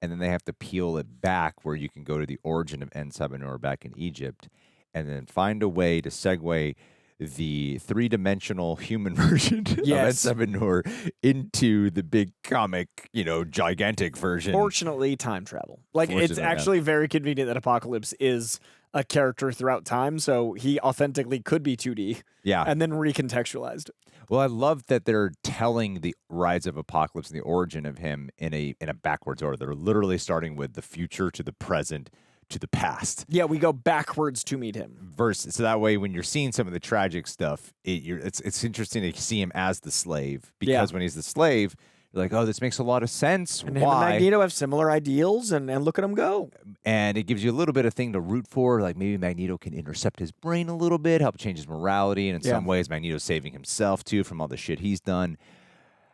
and then they have to peel it back where you can go to the origin of Sabah Nur back in Egypt, and then find a way to segue the three-dimensional human version of Sabah Nur into the big comic, gigantic version. Fortunately, time travel. It's actually very convenient that Apocalypse is a character throughout time, so he authentically could be 2D. Yeah. And then recontextualized. Well, I love that they're telling the rise of Apocalypse and the origin of him in a backwards order. They're literally starting with the future to the present to the past. Yeah, we go backwards to meet him. So that way, when you're seeing some of the tragic stuff, it's interesting to see him as the slave because when he's the slave, you're like, oh, this makes a lot of sense. And him and Magneto have similar ideals, and look at him go. And it gives you a little bit of thing to root for, like maybe Magneto can intercept his brain a little bit, help change his morality, and in some ways, Magneto's saving himself too from all the shit he's done.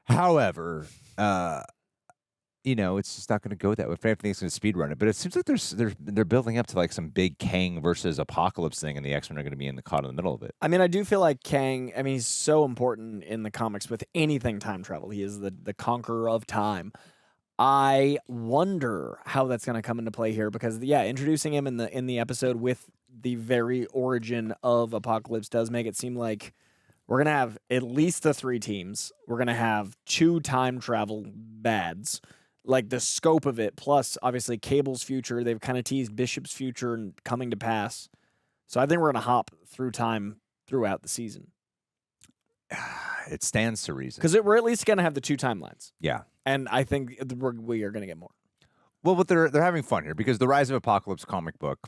However, it's just not going to go that way. Everything's going to speedrun it. But it seems like they're building up to like some big Kang versus Apocalypse thing, and the X-Men are going to be caught in the middle of it. I mean, I do feel like Kang, he's so important in the comics with anything time travel. He is the conqueror of time. I wonder how that's going to come into play here because, introducing him in the episode with the very origin of Apocalypse does make it seem like we're going to have at least the three teams. We're going to have 2 time travel bads. Like the scope of it, plus obviously Cable's future. They've kind of teased Bishop's future and coming to pass. So I think we're going to hop through time throughout the season. It stands to reason. Because we're at least going to have the 2 timelines. Yeah. And I think we are going to get more. Well, but they're having fun here because the Rise of Apocalypse comic book,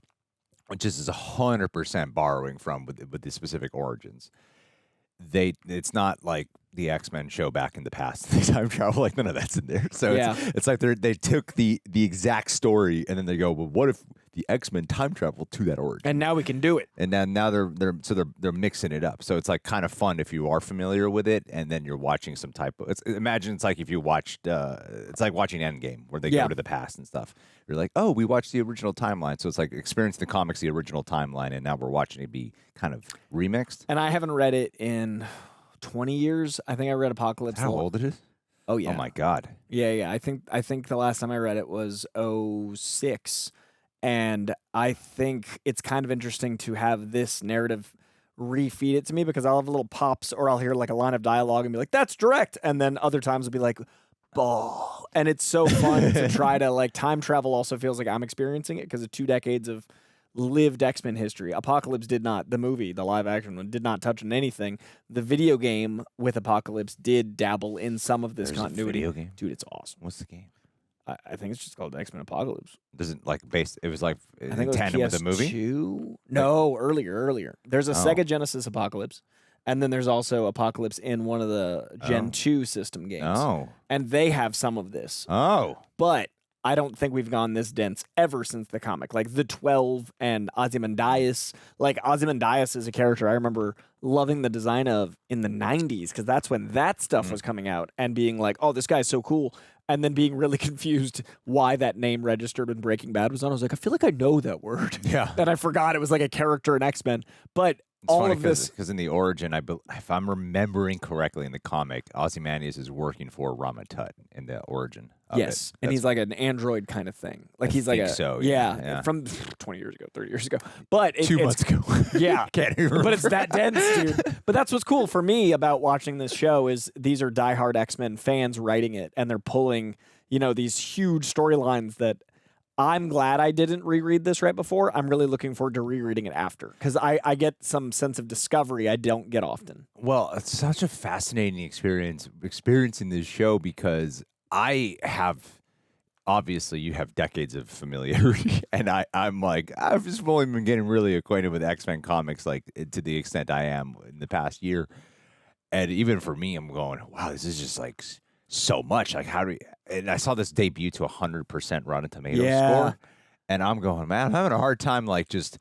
which is 100% borrowing from with the specific origins, it's not like the X-Men show back in the past. The time travel, like none of that's in there. So it's like they took the exact story and then they go, well, what if the X-Men time travel to that origin? And now we can do it. And then now they're mixing it up. So it's like kind of fun if you are familiar with it, and then you're watching some type of. Imagine it's like if you watched. It's like watching Endgame where they go to the past and stuff. You're like, oh, we watched the original timeline. So it's like experiencing the comics, the original timeline, and now we're watching it be kind of remixed. And I haven't read it in 20 years. I think I read Apocalypse. How old it is? Oh yeah. Oh my God. Yeah. I think the last time I read it was 2006. And I think it's kind of interesting to have this narrative refeed it to me because I'll have little pops or I'll hear like a line of dialogue and be like, that's direct. And then other times it'll be like, ball. And it's so fun to try to like time travel also feels like I'm experiencing it because of 2 decades of lived X-Men history. Apocalypse did not, the movie, the live action one, did not touch on anything. The video game with Apocalypse did dabble in some of this continuity. A video game? Dude, it's awesome. What's the game? I think it's just called X-Men Apocalypse. Doesn't like based. It was like I think in tandem with the movie. No, earlier. There's a Sega Genesis Apocalypse, And then there's also Apocalypse in one of the Gen 2 system games. Oh. And they have some of this. Oh. But I don't think we've gone this dense ever since the comic. Like the 12 and Ozymandias. Like Ozymandias is a character I remember loving the design of in the 90s because that's when that stuff was coming out and being like, oh, this guy's so cool. And then being really confused why that name registered when Breaking Bad was on. I was like, I feel like I know that word. Yeah. And I forgot it was like a character in X-Men. But It's all funny of this... because in the origin, if I'm remembering correctly in the comic, Ozymandias is working for Rama-Tut in the origin. Yes, and he's like an android kind of thing. Like he's like yeah. from 20 years ago, 30 years ago. But 2 months ago. Yeah, Can't even but it's that dense, dude. But that's what's cool for me about watching this show is these are diehard X-Men fans writing it, and they're pulling, these huge storylines that I'm glad I didn't reread this right before. I'm really looking forward to rereading it after because I get some sense of discovery I don't get often. Well, it's such a fascinating experiencing this show because I have, obviously you have decades of familiarity and I'm like, I've just only been getting really acquainted with X-Men comics like to the extent I am in the past year. And even for me, I'm going, wow, this is just like so much. Like how do we, and I saw this debut to 100% Rotten Tomatoes score. And I'm going, man, I'm having a hard time like just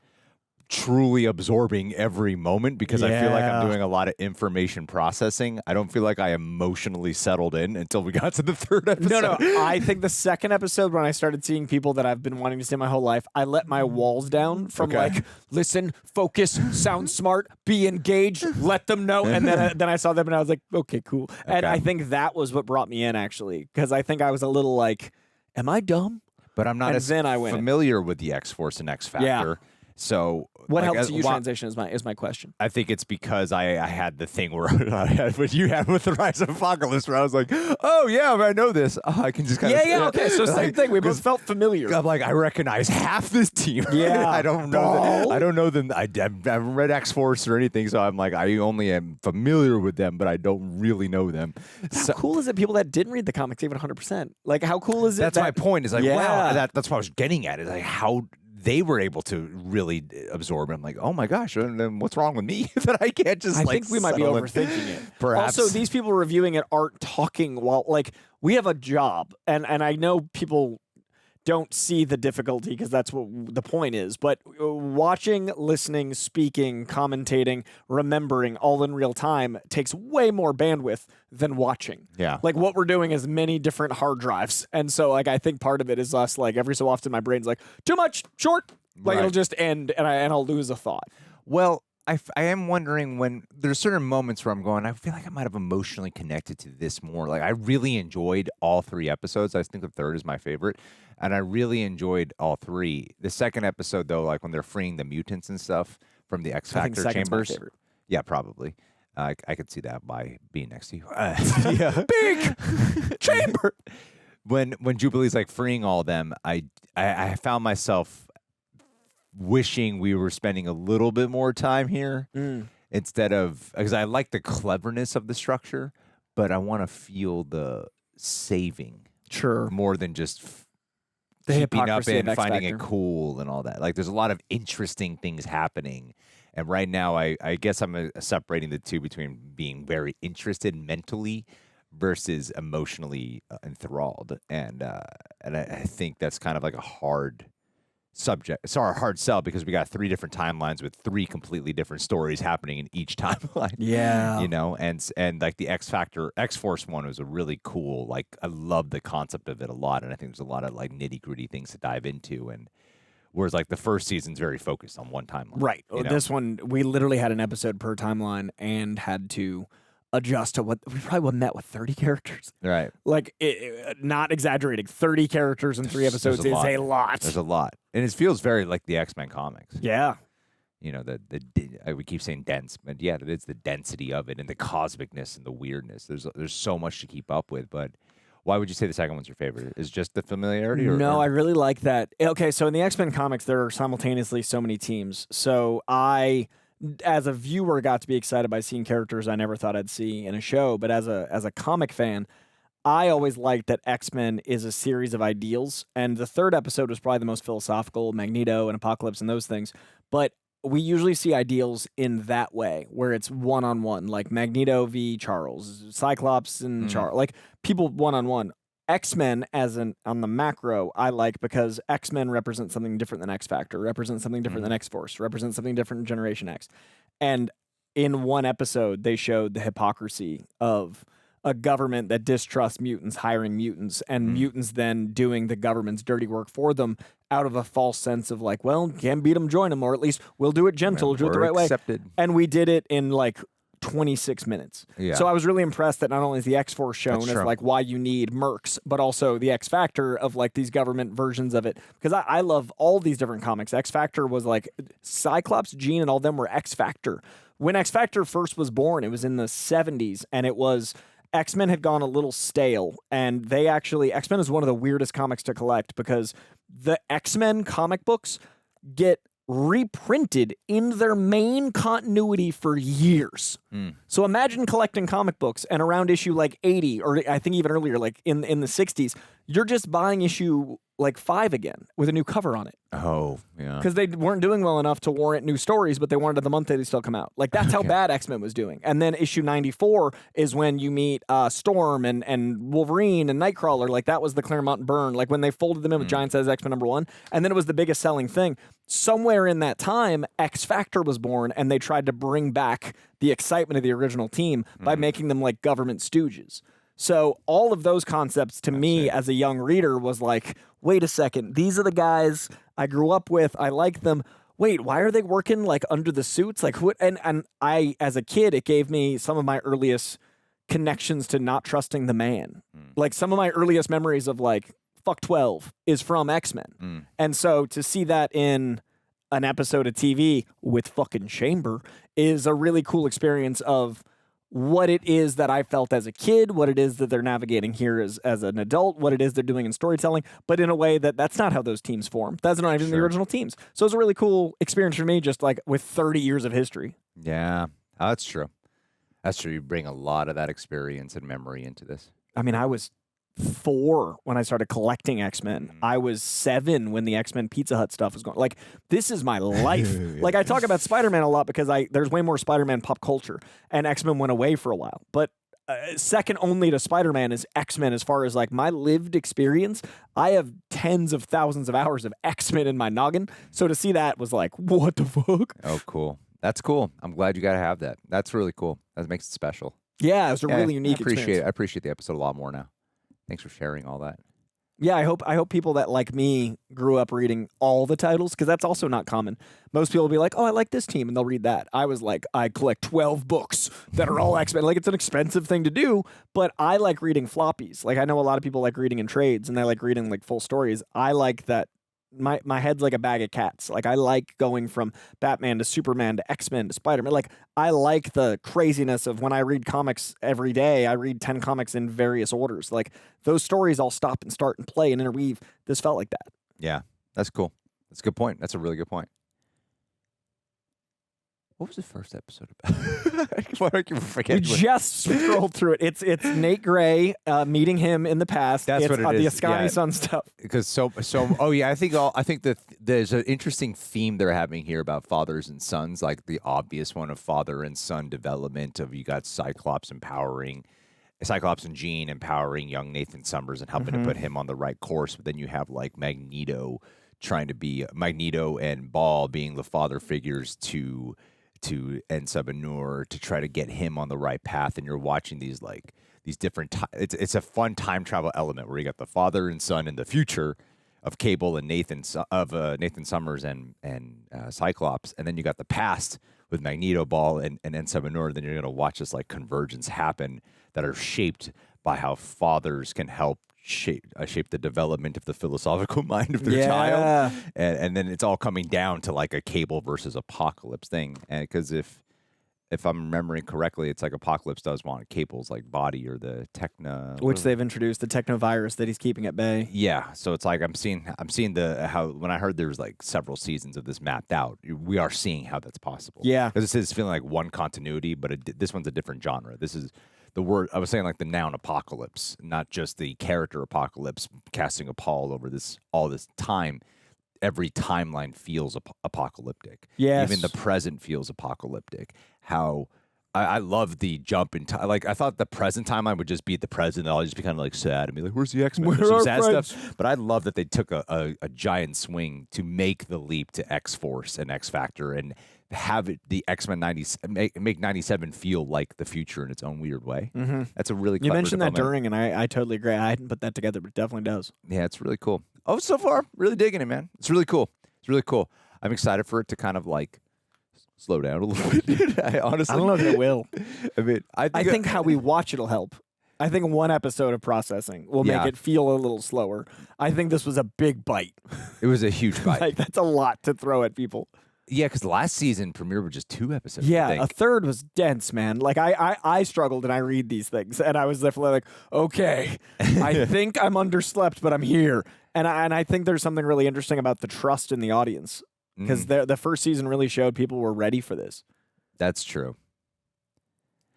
truly absorbing every moment because I feel like I'm doing a lot of information processing. I don't feel like I emotionally settled in until we got to the third episode. No. I think the second episode when I started seeing people that I've been wanting to see my whole life, I let my walls down from like, listen, focus, sound smart, be engaged, let them know. And then I saw them and I was like, okay, cool. And I think that was what brought me in actually because I think I was a little like, am I dumb? But I'm not as familiar with the X-Force and X-Factor. Yeah. So what helps you transition is my question. I think it's because I had the thing where I had what you had with the Rise of Apocalypse, where I was like, oh yeah, I know this. Oh, I can just kind of okay. So same thing. We both felt familiar. I'm like, I recognize half this team. Yeah, I don't know. I don't know them. I haven't read X-Force or anything, so I'm like, I only am familiar with them, but I don't really know them. How cool is it? People that didn't read the comics even 100%. Like, how cool is it? That's my point. Is like, wow, that's what I was getting at. Is like how they were able to really absorb it. I'm like, oh my gosh, and then what's wrong with me that I can't just? I think we might be overthinking it. Perhaps. Also, these people reviewing it aren't talking while like we have a job, and I know people don't see the difficulty because that's what the point is. But watching, listening, speaking, commentating, remembering all in real time takes way more bandwidth than watching. Yeah. Like what we're doing is many different hard drives. And so like I think part of it is us like every so often my brain's like, too much, short. Like it'll just end and I'll lose a thought. Well, I am wondering when there's certain moments where I'm going, I feel like I might have emotionally connected to this more. Like I really enjoyed all 3 episodes. I think the third is my favorite. And I really enjoyed all 3. The second episode, though, like when they're freeing the mutants and stuff from the X-Factor chambers. Yeah, probably. I could see that by being next to you. Big chamber. When Jubilee's like freeing all of them, I found myself wishing we were spending a little bit more time here instead of, because I like the cleverness of the structure, but I want to feel the saving more than just the keeping up hypocrisy and of finding X-Factor. it cool and all that. Like there's a lot of interesting things happening. And right now, I guess I'm separating the two between being very interested mentally versus emotionally enthralled. And I think that's kind of like a hard subject. Sorry, a hard sell because we got 3 different timelines with 3 completely different stories happening in each timeline. Yeah. You know, and like the X-Factor, X-Force one was a really cool, like I love the concept of it a lot. And I think there's a lot of like nitty gritty things to dive into. And whereas like the first season's very focused on one timeline. Right. You know? This one, we literally had an episode per timeline and had to adjust to what we probably met with 30 characters. Right. Like, not exaggerating, 30 characters in 3 episodes is a lot. There's a lot. And it feels very like the X-Men comics. Yeah. You know, we keep saying dense, but yeah, it's the density of it and the cosmicness and the weirdness. There's so much to keep up with, but why would you say the second one's your favorite? Is just the familiarity? No, I really like that. Okay, so in the X-Men comics, there are simultaneously so many teams. So I, as a viewer, got to be excited by seeing characters I never thought I'd see in a show. But as a comic fan, I always liked that X-Men is a series of ideals. And the third episode was probably the most philosophical, Magneto and Apocalypse and those things. But we usually see ideals in that way, where it's one-on-one, like Magneto v. Charles, Cyclops and Charles, like people one-on-one. X-Men on the macro, I like because X-Men represent something different than X-Factor, represent something different than X-Force, represent something different than Generation X. And in one episode, they showed the hypocrisy of a government that distrusts mutants hiring mutants, and mutants then doing the government's dirty work for them out of a false sense of like, well, can't beat them, join them, or at least we'll do it gentle, do it the right way. And we did it in like 26 minutes. Yeah. So I was really impressed that not only is the X-Force shown That's as true. like why you need mercs, but also the X-Factor of like these government versions of it. Because I love all these different comics. X-Factor was like Cyclops, Jean, and all them were X-Factor. When X-Factor first was born, it was in the 70s, and it was X-Men had gone a little stale, and they actually, X-Men is one of the weirdest comics to collect because the X-Men comic books get reprinted in their main continuity for years. So imagine collecting comic books and around issue like 80, or I think even earlier, like in the 60s, you're just buying issue like 5 again with a new cover on it. Oh, yeah. Because they weren't doing well enough to warrant new stories, but they wanted the month they still come out. Like, that's how bad X-Men was doing. And then issue 94 is when you meet Storm and Wolverine and Nightcrawler. Like, that was the Claremont burn. Like, when they folded them in with Giant Size X-Men #1. And then it was the biggest selling thing. Somewhere in that time, X-Factor was born, and they tried to bring back the excitement of the original team by making them like government stooges. So all of those concepts to me as a young reader was like, wait a second, these are the guys I grew up with. I like them. Wait, why are they working like under the suits? Like what? And I, as a kid, it gave me some of my earliest connections to not trusting the man. Like some of my earliest memories of like, fuck 12 is from X-Men. And so to see that in an episode of TV with fucking Chamber is a really cool experience of what it is that I felt as a kid, what it is that they're navigating here as an adult, what it is they're doing in storytelling, but in a way that's not how those teams form. That's not even the original teams. So it was a really cool experience for me, just like with 30 years of history. Yeah, that's true. That's true. You bring a lot of that experience and memory into this. I mean, I was 4 when I started collecting X-Men. I was 7 when the X-Men Pizza Hut stuff was going. Like, this is my life. Like, I talk about Spider-Man a lot because there's way more Spider-Man pop culture, and X-Men went away for a while. But second only to Spider-Man is X-Men as far as, like, my lived experience. I have tens of thousands of hours of X-Men in my noggin. So to see that was like, what the fuck? Oh, cool. That's cool. I'm glad you got to have that. That's really cool. That makes it special. Yeah, it was a really unique experience. I appreciate the episode a lot more now. Thanks for sharing all that. Yeah, I hope people that like me grew up reading all the titles, because that's also not common. Most people will be like, oh, I like this team, and they'll read that. I was like, I collect 12 books that are all X-Men. Like, it's an expensive thing to do, but I like reading floppies. Like, I know a lot of people like reading in trades, and they like reading like full stories. I like that. My head's like a bag of cats. Like, I like going from Batman to Superman to X-Men to Spider-Man. Like, I like the craziness of when I read comics every day, I read 10 comics in various orders. Like, those stories all stop and start and play and interweave. This felt like that. Yeah, that's cool. That's a good point. That's a really good point. What was the first episode about? Why do I keep forgetting? We just scrolled through it. It's Nate Gray meeting him in the past. That's it's what it is. The Askani'son stuff. Because oh yeah, I think that there's an interesting theme they're having here about fathers and sons, like the obvious one of father and son development of you got Cyclops and Jean empowering young Nathan Summers and helping to put him on the right course, but then you have like Magneto and Ball being the father figures to Sabah Nur to try to get him on the right path, and you're watching these different it's a fun time travel element where you got the father and son in the future of Cable and Nathan Summers and Cyclops, and then you got the past with Magneto, Ball, and Sabah Nur. Then you're gonna watch this like convergence happen that are shaped by how fathers can help shape the development of the philosophical mind of their child, and then it's all coming down to like a Cable versus Apocalypse thing. And because if I'm remembering correctly, it's like Apocalypse does want Cable's like body or the which they've introduced the technovirus that he's keeping at bay. Yeah, so it's like I'm seeing how when I heard there was like several seasons of this mapped out, we are seeing how that's possible. Yeah, because this is feeling like one continuity, but this one's a different genre. This is the word I was saying, like the noun apocalypse, not just the character apocalypse casting a pall over all this time. every timeline feels apocalyptic. Yes. Even the present feels apocalyptic. How I love the jump in time. Like, I thought the present timeline would just be the present. I'll just be kind of like sad and be like, where's the X-Men? Where There's some are sad friends? stuff. But I love that they took a giant swing to make the leap to X-Force and X-Factor and have it, the X-Men 90, make 97 feel like the future in its own weird way. Mm-hmm. That's a really You clever mentioned that development. during, and I totally agree. I hadn't put that together, but it definitely does. Yeah, it's really cool. Oh, so far, really digging it, man. It's really cool. It's really cool. I'm excited for it to kind of like slow down a little bit. I honestly, I don't know if it will. I mean, I think how we watch it'll help. I think one episode of processing will make it feel a little slower. I think this was a big bite. It was a huge bite. Like, that's a lot to throw at people. Yeah, because last season premiere were just 2 episodes. Yeah, I think. a third was dense, man. Like, I struggled and I read these things, and I was definitely like, okay, I think I'm underslept, but I'm here. And I think there's something really interesting about the trust in the audience, because the first season really showed people were ready for this. That's true.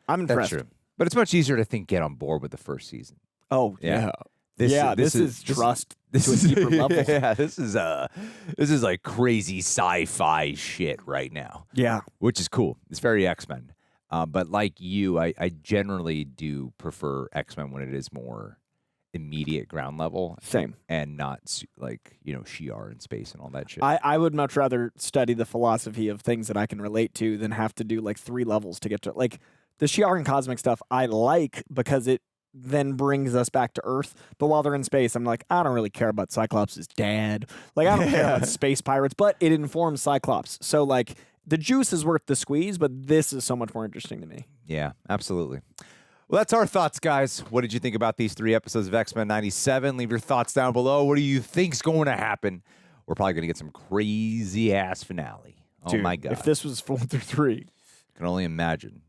I'm impressed. That's true. But it's much easier to get on board with the first season. Oh, yeah. This is trust this to a is, deeper level. Yeah, this is like crazy sci-fi shit right now. Yeah. Which is cool. It's very X-Men. But like you, I generally do prefer X-Men when it is more immediate ground level. Same. And not like, Shi'ar in space and all that shit. I would much rather study the philosophy of things that I can relate to than have to do like 3 levels to get to, like, the Shi'ar and cosmic stuff I like because it then brings us back to Earth. But while they're in space, I'm like, I don't really care about Cyclops' dad. Like, I don't care about space pirates, but it informs Cyclops. So, like, the juice is worth the squeeze, but this is so much more interesting to me. Yeah, absolutely. Well, that's our thoughts, guys. What did you think about these 3 episodes of X-Men 97? Leave your thoughts down below. What do you think's going to happen? We're probably going to get some crazy-ass finale. Oh, Dude, my God. if this was 4 through 3. I can only imagine.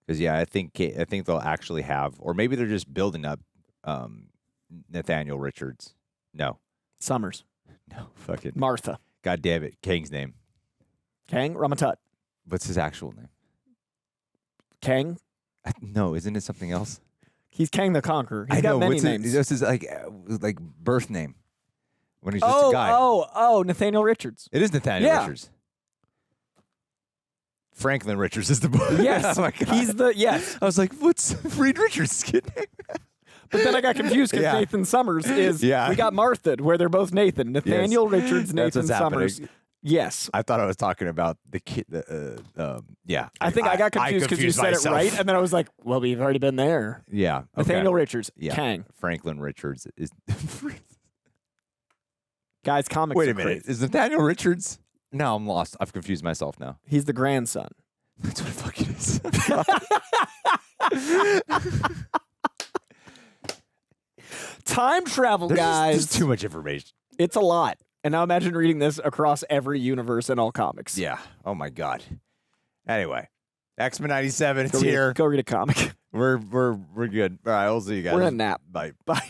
Because, yeah, I think they'll actually have, or maybe they're just building up Nathaniel Richards. No. Summers. No, fucking. Martha. God damn it. Kang's name. Kang? Rama-Tut. What's his actual name? Kang? No, isn't it something else? He's Kang the Conqueror. He's got many names. This is like birth name. When he's just a guy. Oh, Nathaniel Richards. It is Nathaniel Richards. Franklin Richards is the boy. Yes. Oh my God. He's the, yes. I was like, what's Reed Richards' kid name? But then I got confused because Nathan Summers is, we got Martha, where they're both Nathan. Nathaniel Richards, Nathan Summers. Yes. I thought I was talking about the kid. Yeah. I think I got confused because you said it right, and then I was like, well, we've already been there. Yeah. Okay. Nathaniel Richards, Yeah. Kang. Franklin Richards is. Guys, comics Wait a are minute. crazy. Is Nathaniel Richards? No, I'm lost. I've confused myself now. He's the grandson. That's what it fucking is. Time travel, guys. There's too much information. It's a lot. And now imagine reading this across every universe in all comics. Yeah. Oh my God. Anyway, X-Men 97. It's here. Go read a comic. We're good. All right. We'll see you guys. We're in a nap. Bye. Bye.